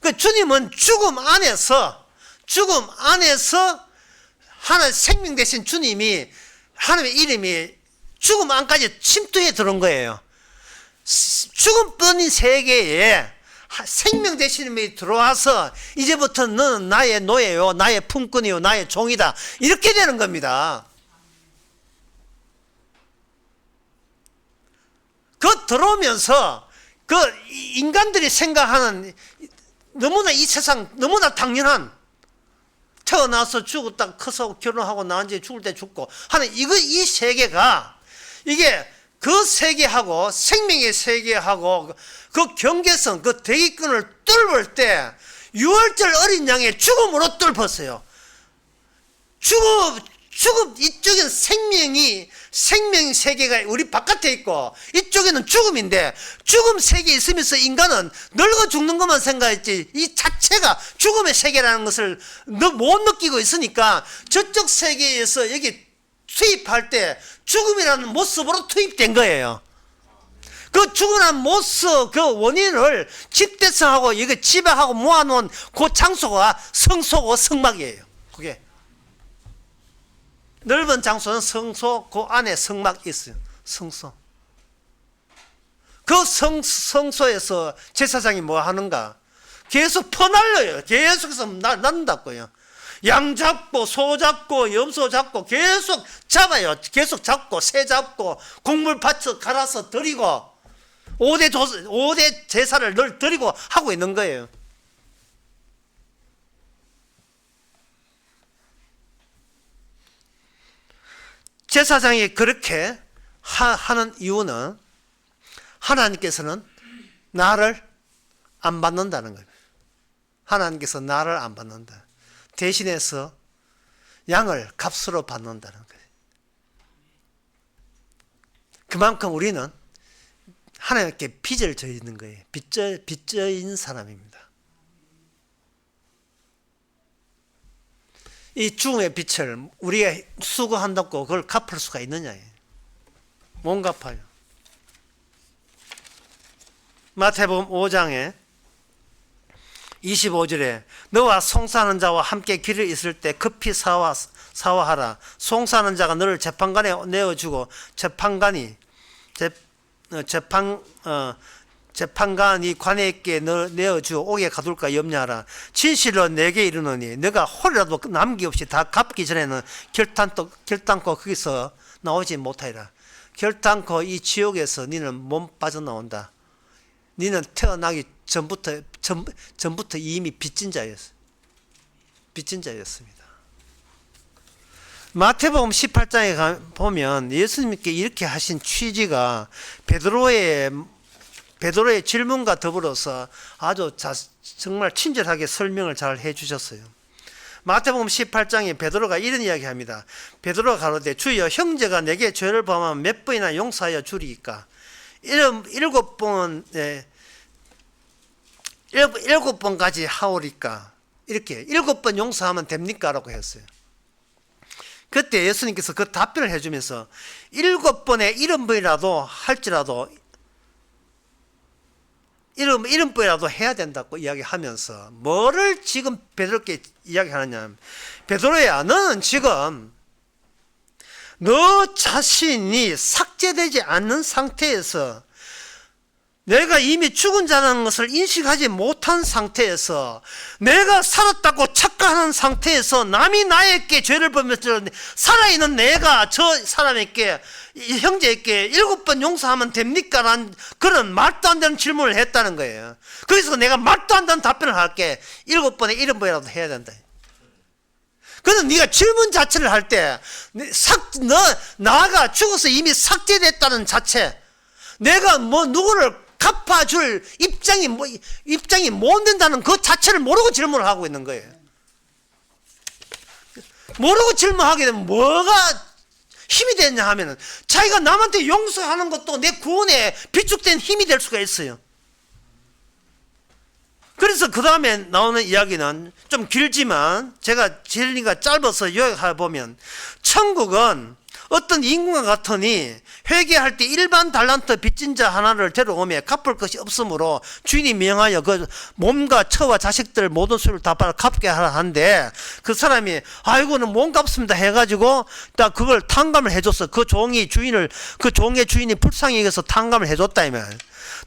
그 주님은 죽음 안에서 하나님 생명 대신 주님이 하나님의 이름이 죽음 안까지 침투해 들어온 거예요. 죽음뿐인 세계에 생명 되시는 분이 들어와서 이제부터 너는 나의 노예요, 나의 품꾼이요, 나의 종이다, 이렇게 되는 겁니다. 그 들어오면서 그 인간들이 생각하는 너무나 이 세상 너무나 당연한, 태어나서 죽었다 커서 결혼하고 나온 지 죽을 때 죽고 하는 이 세계가, 이게 그 세계하고 생명의 세계하고 그 경계선, 그 대기권을 뚫을 때 6월절 어린 양의 죽음으로 뚫었어요. 죽음 이쪽엔 생명 세계가 우리 바깥에 있고 이쪽에는 죽음인데, 죽음 세계에 있으면서 인간은 늙어 죽는 것만 생각했지 이 자체가 죽음의 세계라는 것을 못 느끼고 있으니까 저쪽 세계에서 여기 투입할 때 죽음이라는 모습으로 투입된 거예요. 그 죽음이라는 모습, 그 원인을 집대성하고 이거 지배하고 모아놓은 그 장소가 성소고 성막이에요. 그게 넓은 장소는 성소, 그 안에 성막이 있어요. 성소. 그 성소에서 제사장이 뭐 하는가? 계속 퍼날려요. 계속해서 난다고요. 양 잡고 소 잡고 염소 잡고 계속 잡아요. 계속 잡고 새 잡고 곡물 밭을 갈아서 드리고 5대 제사를 늘 드리고 하고 있는 거예요. 제사장이 그렇게 하는 이유는 하나님께서는 나를 안 받는다는 거예요. 하나님께서 나를 안 받는다. 대신해서 양을 값으로 받는다는 거예요. 그만큼 우리는 하나님께 빚을 져 있는 거예요. 빚져인 사람입니다. 이 죽음의 빚을 우리가 수고한다고 그걸 갚을 수가 있느냐? 못 갚아요. 마태복음 5장에 25절에 너와 송사하는 자와 함께 길에 있을 때 급히 사화하라. 송사하는 자가 너를 재판관에 내어주고 재판관이 관에게 너 내어주어 옥에 가둘까 염려하라. 진실로 내게 이르노니 너가 홀이라도 남김없이 다 갚기 전에는 결단코 거기서 나오지 못하리라. 결단코 이 지옥에서 너는 못 빠져나온다. 너는 태어나기 전부터 이미 빚진 자였습니다. 마태복음 18장에 보면 예수님께 이렇게 하신 취지가 베드로의 질문과 더불어서 아주 정말 친절하게 설명을 잘 해주셨어요. 마태복음 18장에 베드로가 이런 이야기합니다. 베드로가 가로되 주여 형제가 내게 죄를 범하면 몇 번이나 용서하여 주리이까? 7번까지 하오리까? 이렇게 7번 용서하면 됩니까? 라고 했어요. 그때 예수님께서 그 답변을 해주면서 7번에 70번이라도 할지라도 70번이라도 해야 된다고 이야기하면서 뭐를 지금 베드로께 이야기하느냐, 베드로야 너는 지금 너 자신이 삭제되지 않는 상태에서, 내가 이미 죽은 자라는 것을 인식하지 못한 상태에서, 내가 살았다고 착각하는 상태에서 남이 나에게 죄를 범했을 때 살아있는 내가 저 사람에게, 형제에게 7번 용서하면 됩니까? 라는 그런 말도 안 되는 질문을 했다는 거예요. 그래서 내가 말도 안 되는 답변을 할게. 7번에 70번이라도 해야 된다. 그래서 네가 질문 자체를 할 때 나가 죽어서 이미 삭제됐다는 자체, 내가 뭐 누구를 갚아줄 입장이 못 된다는 그 자체를 모르고 질문을 하고 있는 거예요. 모르고 질문하게 되면 뭐가 힘이 되냐 하면은 자기가 남한테 용서하는 것도 내 구원에 비축된 힘이 될 수가 있어요. 그래서 그 다음에 나오는 이야기는 좀 길지만 제가 진리가 짧아서 요약해 보면, 천국은 어떤 인구가 같으니 회개할 때 일반 달란트 빚진 자 하나를 데려오며 갚을 것이 없으므로 주인이 명하여 그 몸과 처와 자식들 모든 수를 다 받아 갚게 하라 한데, 그 사람이 아이고는 못 갚습니다 해가지고 딱 그걸 탕감을 해줬어. 그 종의 주인이 불쌍히 여겨서 탕감을 해줬다 이 말.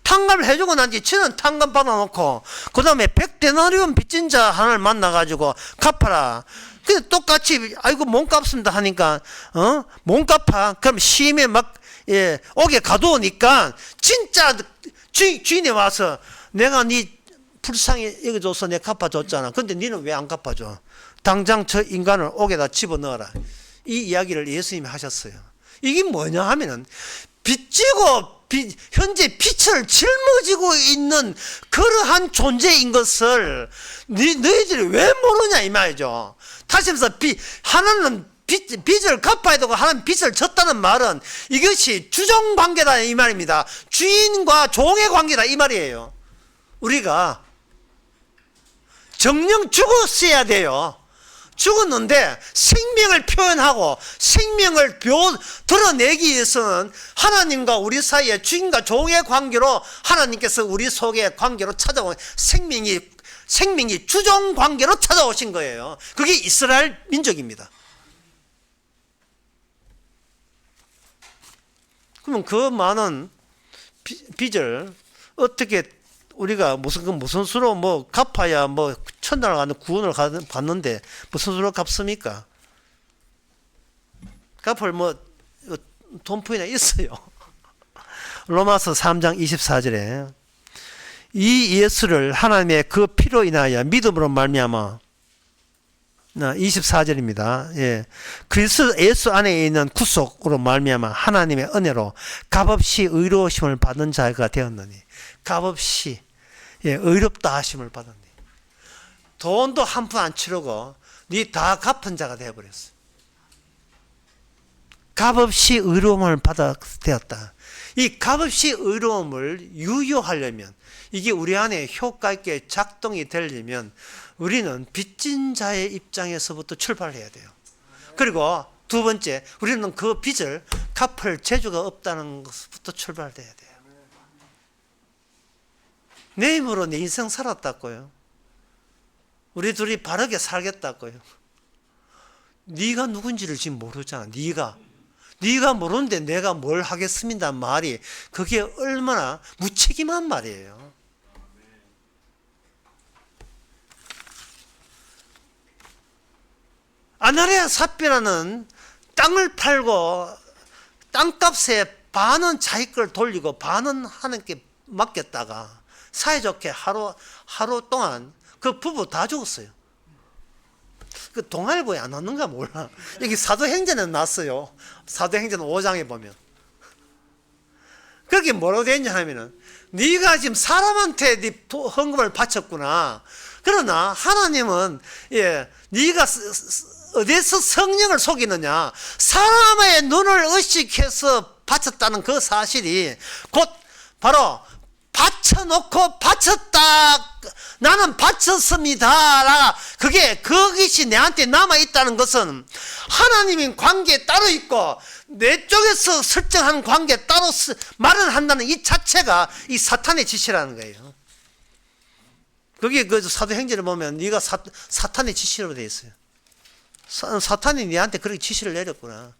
탕감을 해주고 난 뒤 지는 탕감 받아놓고 그 다음에 100데나리온 빚진 자 하나를 만나가지고 갚아라. 근데 똑같이 아이고 못 갚습니다 하니까 못 갚아. 그럼 시임에 막 옥에 가두니까 진짜 주인이 와서 내가 네 불쌍히 여겨줘서 내가 갚아줬잖아. 근데 너는 왜 안 갚아줘? 당장 저 인간을 옥에다 집어넣어라. 이 이야기를 예수님이 하셨어요. 이게 뭐냐 하면은 빚지고 현재 빛을 짊어지고 있는 그러한 존재인 것을 너희들이 왜 모르냐 이 말이죠. 다시 말해서 하나는 빚을 갚아야 되고 하나는 빚을 졌다는 말은 이것이 주종관계다 이 말입니다. 주인과 종의 관계다 이 말이에요. 우리가 정녕 죽었어야 돼요. 죽었는데 생명을 표현하고 생명을 드러내기 위해서는 하나님과 우리 사이에 주인과 종의 관계로 하나님께서 우리 속의 관계로 찾아온 생명이 주종 관계로 찾아오신 거예요. 그게 이스라엘 민족입니다. 그러면 그 많은 빚을 어떻게 우리가 무슨 수로 뭐 갚아야 뭐 천당을 가는 구원을 받는데 무슨 수로 갚습니까? 갚을 뭐 돈푼이나 있어요. 로마서 3장 24절에 이 예수를 하나님의 그 피로 인하여 믿음으로 말미암아 24절입니다. 예. 그리스도 예수 안에 있는 구속으로 말미암아 하나님의 은혜로 값없이 의로우심을 받는 자가 되었느니, 값없이 의롭다 하심을 받았니. 돈도 한 푼 안 치르고 네 다 갚은 자가 되어버렸어. 값없이 의로움을 되었다. 이 값없이 의로움을 유효하려면, 이게 우리 안에 효과 있게 작동이 되려면 우리는 빚진 자의 입장에서부터 출발해야 돼요. 그리고 두 번째, 우리는 그 빚을 갚을 재주가 없다는 것부터 출발해야 돼요. 내 힘으로 내 인생 살았다고요. 우리 둘이 바르게 살겠다고요. 네가 누군지를 지금 모르잖아. 네가 모르는데 내가 뭘 하겠습니다 말이, 그게 얼마나 무책임한 말이에요. 아나니아 삽비라는 땅을 팔고 땅값에 반은 자기 걸 돌리고 반은 하나님께 맡겼다가 사이좋게 하루 동안 그 부부 다 죽었어요. 그 동아일보에 안 왔는가 몰라. 여기 사도행전에 났어요. 사도행전 5장에 보면. 그렇게 뭐라고 되어 있냐 하면은, 네가 지금 사람한테 네 헌금을 바쳤구나. 그러나 하나님은 네가 어디서 성령을 속이느냐, 사람의 눈을 의식해서 바쳤다는 그 사실이 곧 바로 바쳐놓고 바쳤다, 나는 바쳤습니다, 그것이 내한테 남아있다는 것은 하나님의 관계에 따로 있고 내 쪽에서 설정한 관계에 따로 말을 한다는 이 자체가 이 사탄의 지시라는 거예요. 그게 그 사도행전을 보면 네가 사탄의 지시로 되어 있어요. 사탄이 네한테 그렇게 지시를 내렸구나.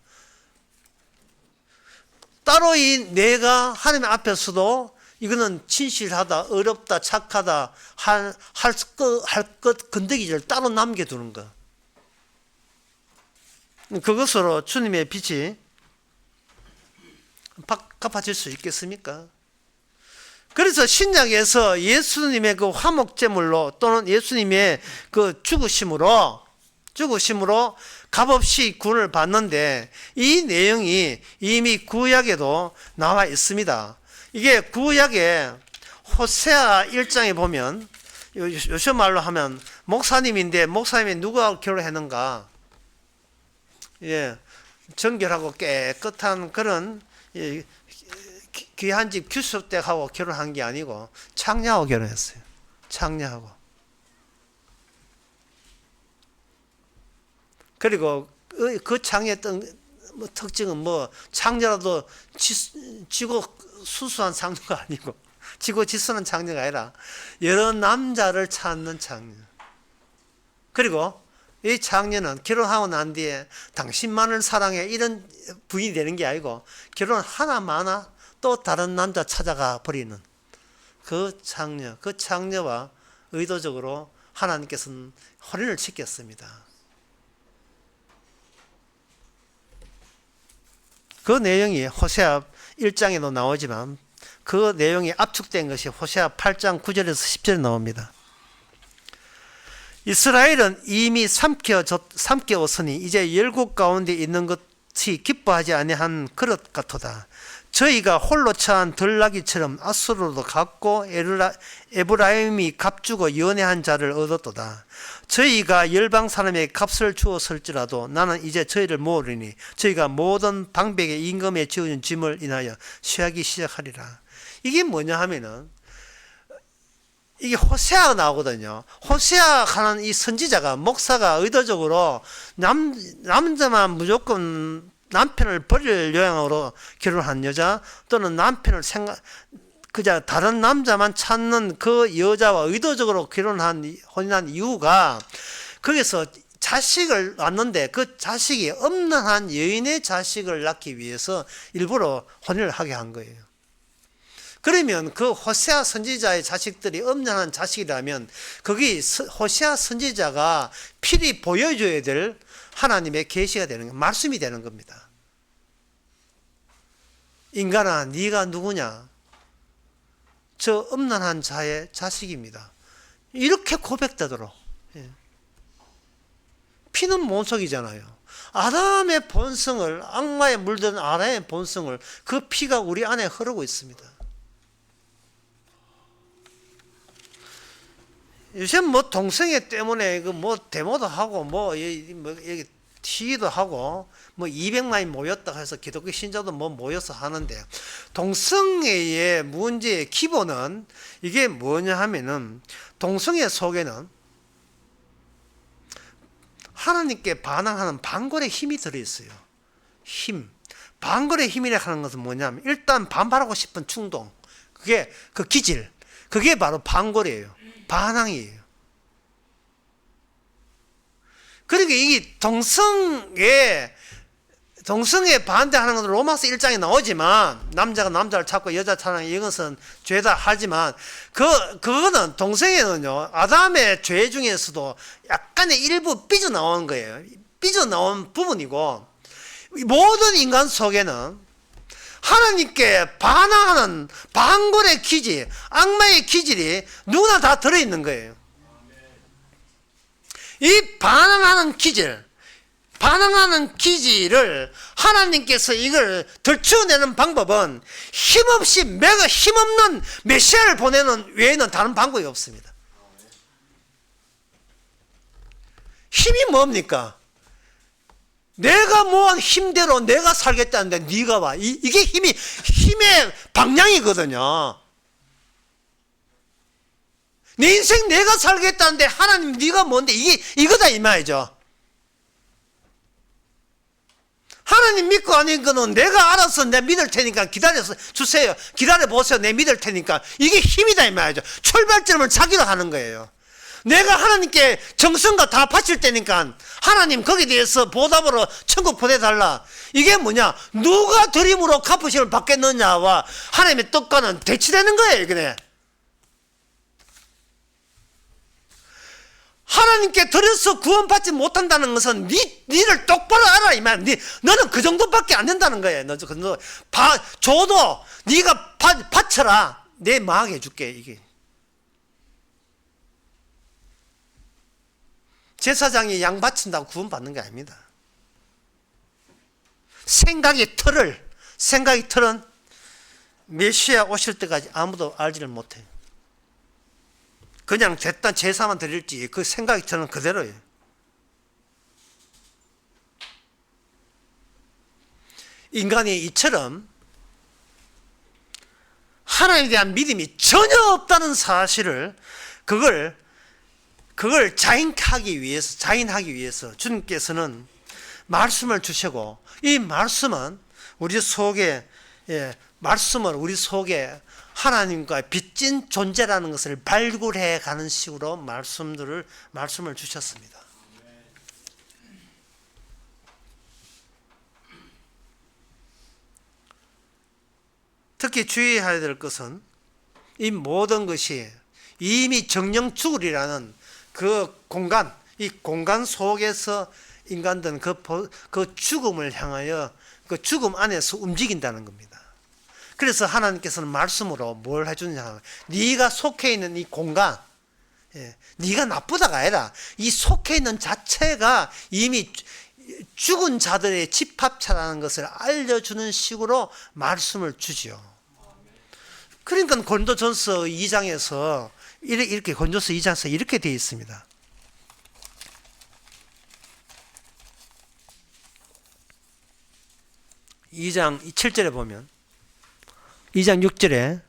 따로 내가 하나님 앞에서도 이거는 진실하다, 어렵다, 착하다 할 것 건더기를 따로 남겨두는 거. 그것으로 주님의 빛이 갚아질 수 있겠습니까? 그래서 신약에서 예수님의 그 화목제물로 또는 예수님의 그 죽으심으로 값없이 구원을 받는데, 이 내용이 이미 구약에도 나와 있습니다. 이게 구약에 호세아 1장에 보면, 요즘 말로 하면 목사님인데 목사님이 누가 결혼했는가? 정결하고 깨끗한 그런 귀한 집 규섭댁하고 결혼한 게 아니고 창녀하고 결혼했어요. 창녀하고. 그리고 그 창녀했던 뭐 특징은 뭐 창녀라도 지고 수수한 창녀가 아니고 지고 지수는 창녀가 아니라 여러 남자를 찾는 창녀. 그리고 이 창녀는 결혼하고 난 뒤에 당신만을 사랑해 이런 부인이 되는 게 아니고 결혼 하나 마나 또 다른 남자 찾아가 버리는 그 창녀, 그 창녀와 의도적으로 하나님께서는 혼인을 시켰습니다. 그 내용이 호세아 1장에도 나오지만 그 내용이 압축된 것이 호세아 8장 9절에서 10절에 나옵니다. 이스라엘은 이미 삼켜었으니 이제 열국 가운데 있는 것이 기뻐하지 아니한 그릇 같도다. 저희가 홀로 처한 들나귀처럼 아수르로 갔고 에브라임이 값주고 연애한 자를 얻었도다. 저희가 열방 사람에게 값을 주었을지라도 나는 이제 저희를 모으리니 저희가 모든 방백의 임금에 지어진 짐을 인하여 취하기 시작하리라. 이게 뭐냐 하면은 이게 호세아가 나오거든요. 호세아 하는 이 선지자가 목사가 의도적으로 남자만 무조건 남편을 버릴 요양으로 결혼한 여자 또는 남편을 그저 다른 남자만 찾는 그 여자와 의도적으로 혼인한 이유가 거기서 자식을 낳는데 그 자식이 음란한 여인의 자식을 낳기 위해서 일부러 혼인을 하게 한 거예요. 그러면 그 호세아 선지자의 자식들이 음란한 자식이라면 거기 호세아 선지자가 필히 보여줘야 될 하나님의 계시가 되는 거, 말씀이 되는 겁니다. 인간아, 네가 누구냐? 저 음란한 자의 자식입니다. 이렇게 고백되도록. 피는 모속이잖아요. 아담의 본성을, 악마에 물든 아담의 본성을, 그 피가 우리 안에 흐르고 있습니다. 요새 뭐 동성애 때문에 그 뭐 데모도 하고 뭐 여기 튀기도 하고 뭐 200만이 모였다 해서 기독교 신자도 뭐 모여서 하는데 동성애의 문제의 기본은 이게 뭐냐 하면은 동성애 속에는 하나님께 반항하는 반골의 힘이 들어있어요. 힘. 반골의 힘이라 하는 것은 뭐냐면 일단 반발하고 싶은 충동. 그게 그 기질. 그게 바로 반골이에요. 반항이에요. 그러니까 이 동성애 반대하는 것은 로마서 1장에 나오지만 남자가 남자를 찾고 여자 찾는 이것은 죄다 하지만 그거는 동성애는요 아담의 죄 중에서도 약간의 일부 삐져나온 거예요. 삐져나온 부분이고 모든 인간 속에는 하나님께 반항하는 반골의 기질, 악마의 기질이 누구나 다 들어있는 거예요. 이 반항하는 기질을 하나님께서 이걸 들추어내는 방법은 힘없이 힘없는 메시아를 보내는 외에는 다른 방법이 없습니다. 힘이 뭡니까? 내가 모은 힘대로 내가 살겠다는데 네가 와. 이게 힘의 방향이거든요. 내 인생 내가 살겠다는데 하나님 네가 뭔데 이거다 이 말이죠. 하나님 믿고 아닌 거는 내가 알아서 내 믿을 테니까 기다려서 주세요. 기다려보세요. 내 믿을 테니까. 이게 힘이다 이 말이죠. 출발점을 자기가 하는 거예요. 내가 하나님께 정성과 다 바칠 때니까 하나님 거기에 대해서 보답으로 천국 보내달라. 이게 뭐냐? 누가 드림으로 갚으심을 받겠느냐와 하나님의 뜻과는 대치되는 거예요. 이게 하나님께 드려서 구원받지 못한다는 것은 니를 똑바로 알아 이 말. 너는 그 정도밖에 안 된다는 거예요. 너 줘도 네가 바쳐라. 내 망하게 해줄게. 이게 제사장이 양 바친다고 구원받는 게 아닙니다. 생각의 틀은 메시아 오실 때까지 아무도 알지를 못해요. 그냥 됐다 제사만 드릴지 그 생각의 틀은 그대로예요. 인간이 이처럼 하나님에 대한 믿음이 전혀 없다는 사실을 그걸 자인하기 위해서 주님께서는 말씀을 주시고 이 말씀은 우리 속에 말씀은 우리 속에 하나님과 빚진 존재라는 것을 발굴해 가는 식으로 말씀을 주셨습니다. 특히 주의해야 될 것은 이 모든 것이 이미 정령 죽으리라는 그 공간, 이 공간 속에서 인간들은 그 죽음을 향하여 그 죽음 안에서 움직인다는 겁니다. 그래서 하나님께서는 말씀으로 뭘 해주느냐, 네가 속해 있는 이 공간, 네가 나쁘다가 아니라 이 속해 있는 자체가 이미 죽은 자들의 집합차라는 것을 알려주는 식으로 말씀을 주지요. 그러니까 고린도전서 2장에서 이렇게 고린도서 2장에서 이렇게 되어 있습니다. 2장 7절에 보면 2장 6절에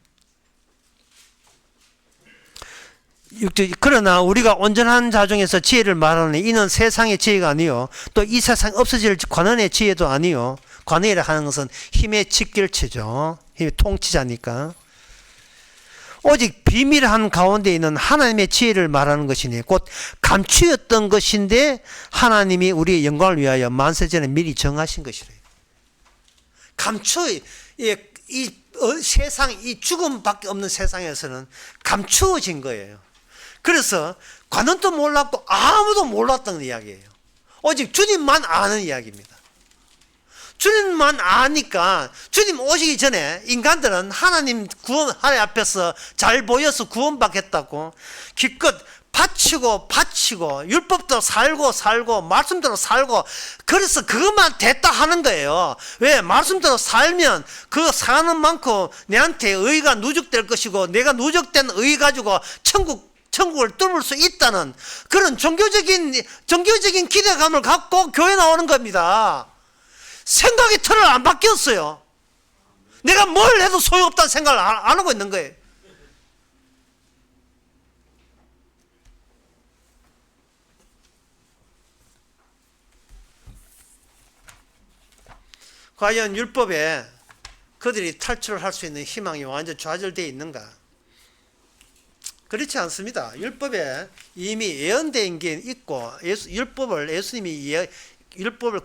그러나 우리가 온전한 자 중에서 지혜를 말하노니 이는 세상의 지혜가 아니요 또 이 세상에 없어질 관원의 지혜도 아니요. 관원이라 하는 것은 힘의 직결체죠. 힘의 통치자니까. 오직 비밀한 가운데 있는 하나님의 지혜를 말하는 것이니 곧 감추었던 것인데 하나님이 우리의 영광을 위하여 만세전에 미리 정하신 것이래요. 이 세상, 이 죽음밖에 없는 세상에서는 감추어진 거예요. 그래서 관원도 몰랐고 아무도 몰랐던 이야기예요. 오직 주님만 아는 이야기입니다. 주님만 아니까 주님 오시기 전에 인간들은 하나님 앞에서 잘 보여서 구원받겠다고 기껏 바치고 율법도 살고 말씀대로 살고 그래서 그것만 됐다 하는 거예요. 왜? 말씀대로 살면 그 사는 만큼 내한테 의가 누적될 것이고 내가 누적된 의 가지고 천국을 뚫을 수 있다는 그런 종교적인 기대감을 갖고 교회 나오는 겁니다. 생각의 틀을 안 바뀌었어요. 내가 뭘 해도 소용없다는 생각을 안 하고 있는 거예요. 과연 율법에 그들이 탈출을 할 수 있는 희망이 완전 좌절되어 있는가? 그렇지 않습니다. 율법에 이미 예언된 게 있고 예수님이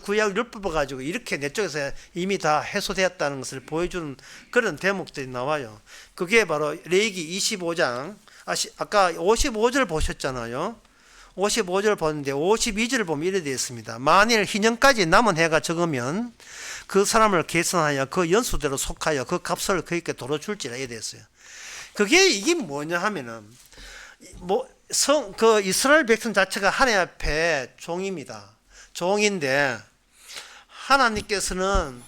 구약 율법을 가지고 이렇게 내 쪽에서 이미 다 해소되었다는 것을 보여주는 그런 대목들이 나와요. 그게 바로 레위기 25장 아까 55절 보셨잖아요. 55절 보는데 52절 보면 이래 되어 있습니다. 만일 희년까지 남은 해가 적으면 그 사람을 계산하여 그 연수대로 속하여 그 값을 그에게 도로 줄지라 이래 됐어요. 이게 뭐냐 하면은 그 이스라엘 백성 자체가 하나님 앞에 종입니다. 종인데 하나님께서는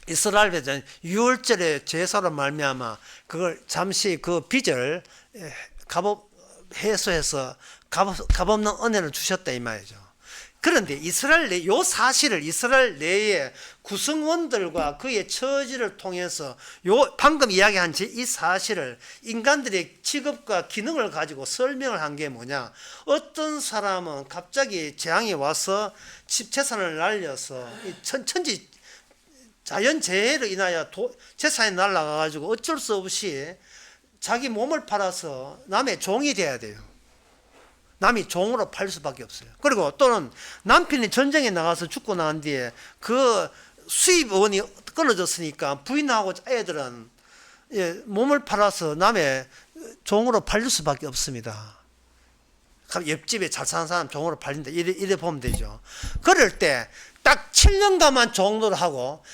이스라엘 백성 6월절에 제사로 말미암아 그걸 잠시 그 빚을 해소해서 값없는 은혜를 주셨다 이 말이죠. 그런데 이스라엘 내의 구성원들과 그의 처지를 통해서 방금 이야기한 이 사실을 인간들의 직업과 기능을 가지고 설명을 한 게 뭐냐? 어떤 사람은 갑자기 재앙이 와서 재산을 날려서 천지 자연재해로 인하여 재산이 날아가 가지고 어쩔 수 없이 자기 몸을 팔아서 남의 종이 돼야 돼요. 남이 종으로 팔 수밖에 없어요. 그리고 또는 남편이 전쟁에 나가서 죽고 난 뒤에 그 수입원이 끊어졌으니까 부인하고 애들은 몸을 팔아서 남의 종으로 팔릴 수밖에 없습니다. 옆집에 잘 사는 사람 종으로 팔린다 이래 보면 되죠. 그럴 때 딱 7년간만 종로를 하고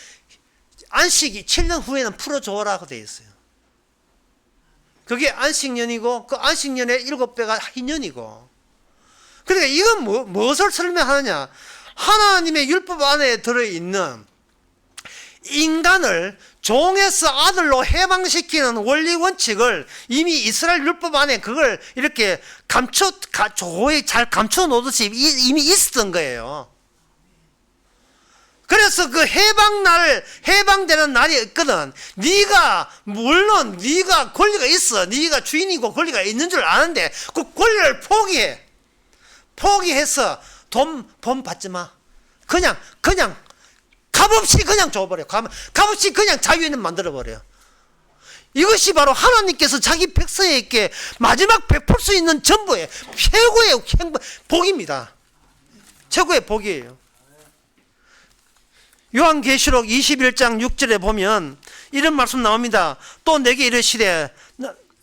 안식이 7년 후에는 풀어줘라고 되어 있어요. 그게 안식년이고 그 안식년의 7배가 희년이고. 그러니까 이건 무엇을 설명하느냐? 하나님의 율법 안에 들어있는 인간을 종에서 아들로 해방시키는 원리 원칙을 이미 이스라엘 율법 안에 그걸 이렇게 잘 감춰 놓듯이 이미 있었던 거예요. 그래서 그 해방되는 날이 있거든. 물론 네가 권리가 있어. 네가 주인이고 권리가 있는 줄 아는데 그 권리를 포기해서 돈 받지 마. 그냥 값없이 그냥 줘버려. 값없이 그냥 자유인을 만들어버려. 이것이 바로 하나님께서 자기 백성에게 마지막 베풀 수 있는 전부의 최고의 복입니다. 최고의 복이에요. 요한계시록 21장 6절에 보면 이런 말씀 나옵니다. 또 내게 이르시되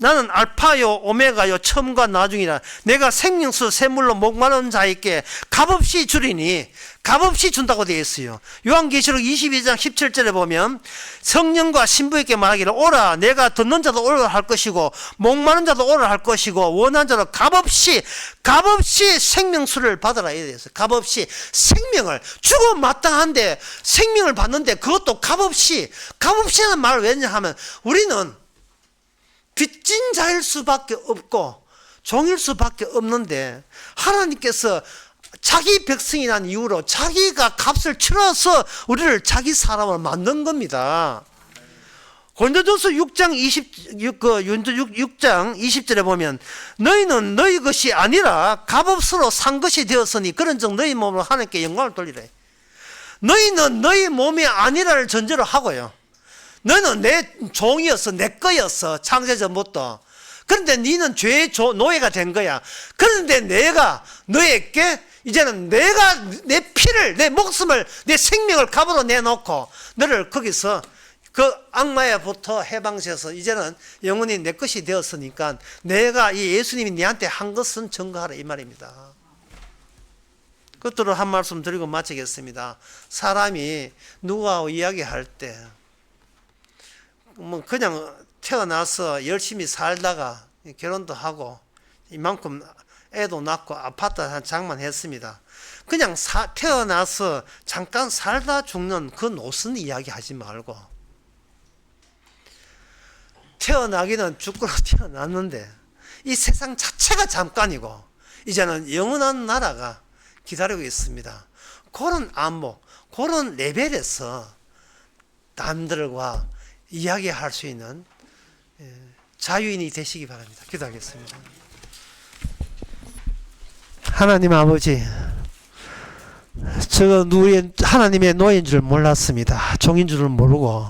나는 알파요 오메가요 처음과 나중이라. 내가 생명수 샘물로 목마른 자에게 값없이 주리니, 값없이 준다고 되어 있어요. 요한계시록 22장 17절에 보면 성령과 신부에게 말하기를 오라, 내가 듣는 자도 오라 할 것이고 목마른 자도 오라 할 것이고 원하는 자도 값없이 생명수를 받으라 이래 있어요. 값없이 생명을 죽어 마땅한데 생명을 받는데 그것도 값없이라는 말을 왜냐하면 우리는 빚진 자일 수밖에 없고 종일 수밖에 없는데 하나님께서 자기 백성이라는 이유로 자기가 값을 치러서 우리를 자기 사람을 만든 겁니다. 고린도전서 6장 20절에 보면 너희는 너희 것이 아니라 값없으로 산 것이 되었으니 그런즉 너희 몸으로 하나님께 영광을 돌리래. 너희는 너희 몸이 아니라를 전제로 하고요. 너는 내 종이었어, 내 거였어, 창세전부터. 그런데 너는 죄의 노예가 된 거야. 그런데 내가 너에게 이제는 내가 내 피를, 내 목숨을, 내 생명을 값으로 내놓고 너를 거기서 그 악마야부터 해방시켜서 이제는 영원히 내 것이 되었으니까 내가 이 예수님이 네한테 한 것은 증거하라 이 말입니다. 끝으로 한 말씀 드리고 마치겠습니다. 사람이 누구하고 이야기할 때 뭐 그냥 태어나서 열심히 살다가 결혼도 하고 이만큼 애도 낳고 아파트 한 장만했습니다. 그냥 태어나서 잠깐 살다 죽는 그 노선 이야기 하지 말고, 태어나기는 죽고로 태어났는데 이 세상 자체가 잠깐이고 이제는 영원한 나라가 기다리고 있습니다. 그런 안목, 그런 레벨에서 남들과 이야기할 수 있는 자유인이 되시기 바랍니다. 기도하겠습니다. 하나님 아버지, 제가 하나님의 노예인 줄 몰랐습니다. 종인 줄은 모르고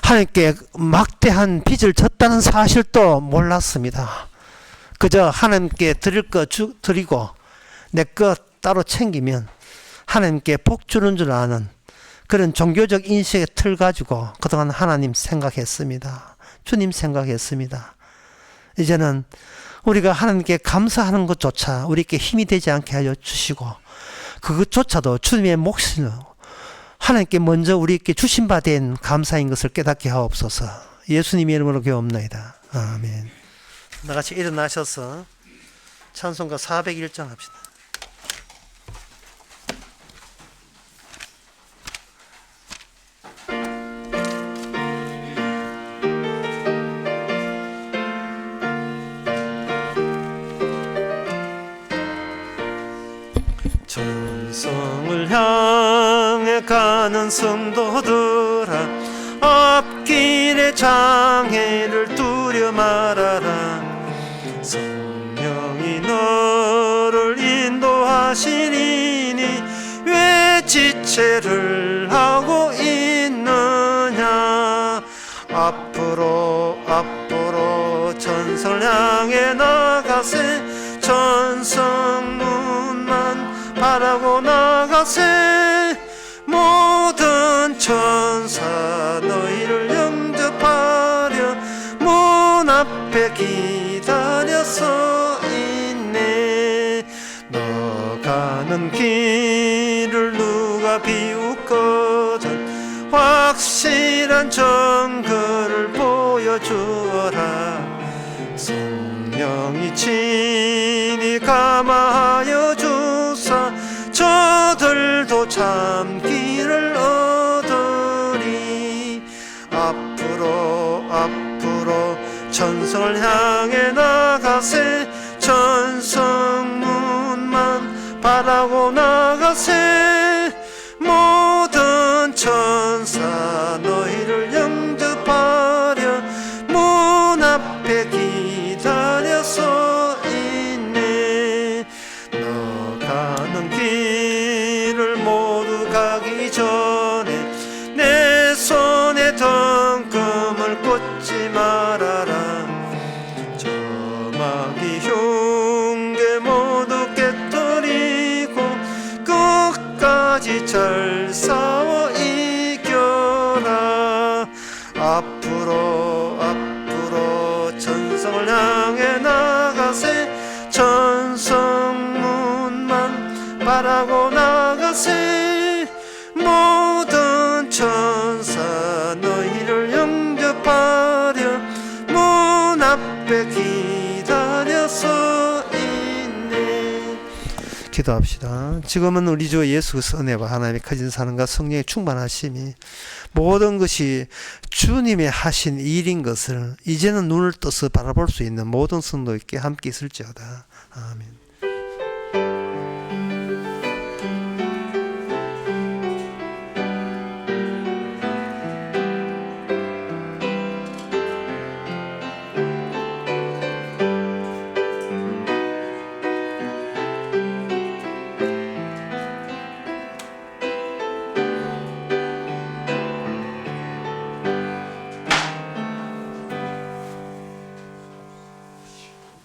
하나님께 막대한 빚을 졌다는 사실도 몰랐습니다. 그저 하나님께 드릴 거 드리고 내 거 따로 챙기면 하나님께 복 주는 줄 아는 그런 종교적 인식의 틀 가지고 그동안 하나님 생각했습니다. 주님 생각했습니다. 이제는 우리가 하나님께 감사하는 것조차 우리에게 힘이 되지 않게 하여 주시고 그것조차도 주님의 몫으로 하나님께 먼저 우리에게 주신 바 된 감사인 것을 깨닫게 하옵소서. 예수님의 이름으로 기도합니다. 아멘. 나같이 일어나셔서 찬송가 401장 합시다. 천성을 향해 가는 성도들아, 앞길의 장애를 두려 말아라. 성령이 너를 인도하시리니 왜 지체를 하고 있느냐. 앞으로 천성을 향해 나가세. 천성문만 바라고 나가세. 모든 천사 너희를 영접하려 문 앞에 기다려서 있네. 너 가는 길을 누가 비웃거든 확실한 증거를 보여주어라. 성령이 친히 감화하여 주사 저들도 참기를 얻으리. 앞으로 천성을 향해 나가세. 천성문만 바라고 나가세. 모든 천사 너희를 영접하려 문 앞에 기다려서 있네. 너 가는 길을 모두 가기 전에 내 손에 덩금을 꽂지 말아라. 저마귀 흉계 모두 깨뜨리고 끝까지 잘 싸워 이겨라. 앞으로 천성을 향해 나가세. 천성문만 바라고 나가세. 모든 천사 너희를 영접하려 문 앞에 기다려서 있네. 기도합시다. 지금은 우리 주 예수 그리스도의 은혜와 하나님의 커진 사랑과 성령의 충만하심이 모든 것이 주님의 하신 일인 것을 이제는 눈을 떠서 바라볼 수 있는 모든 성도에게 함께 있을지어다. 아멘.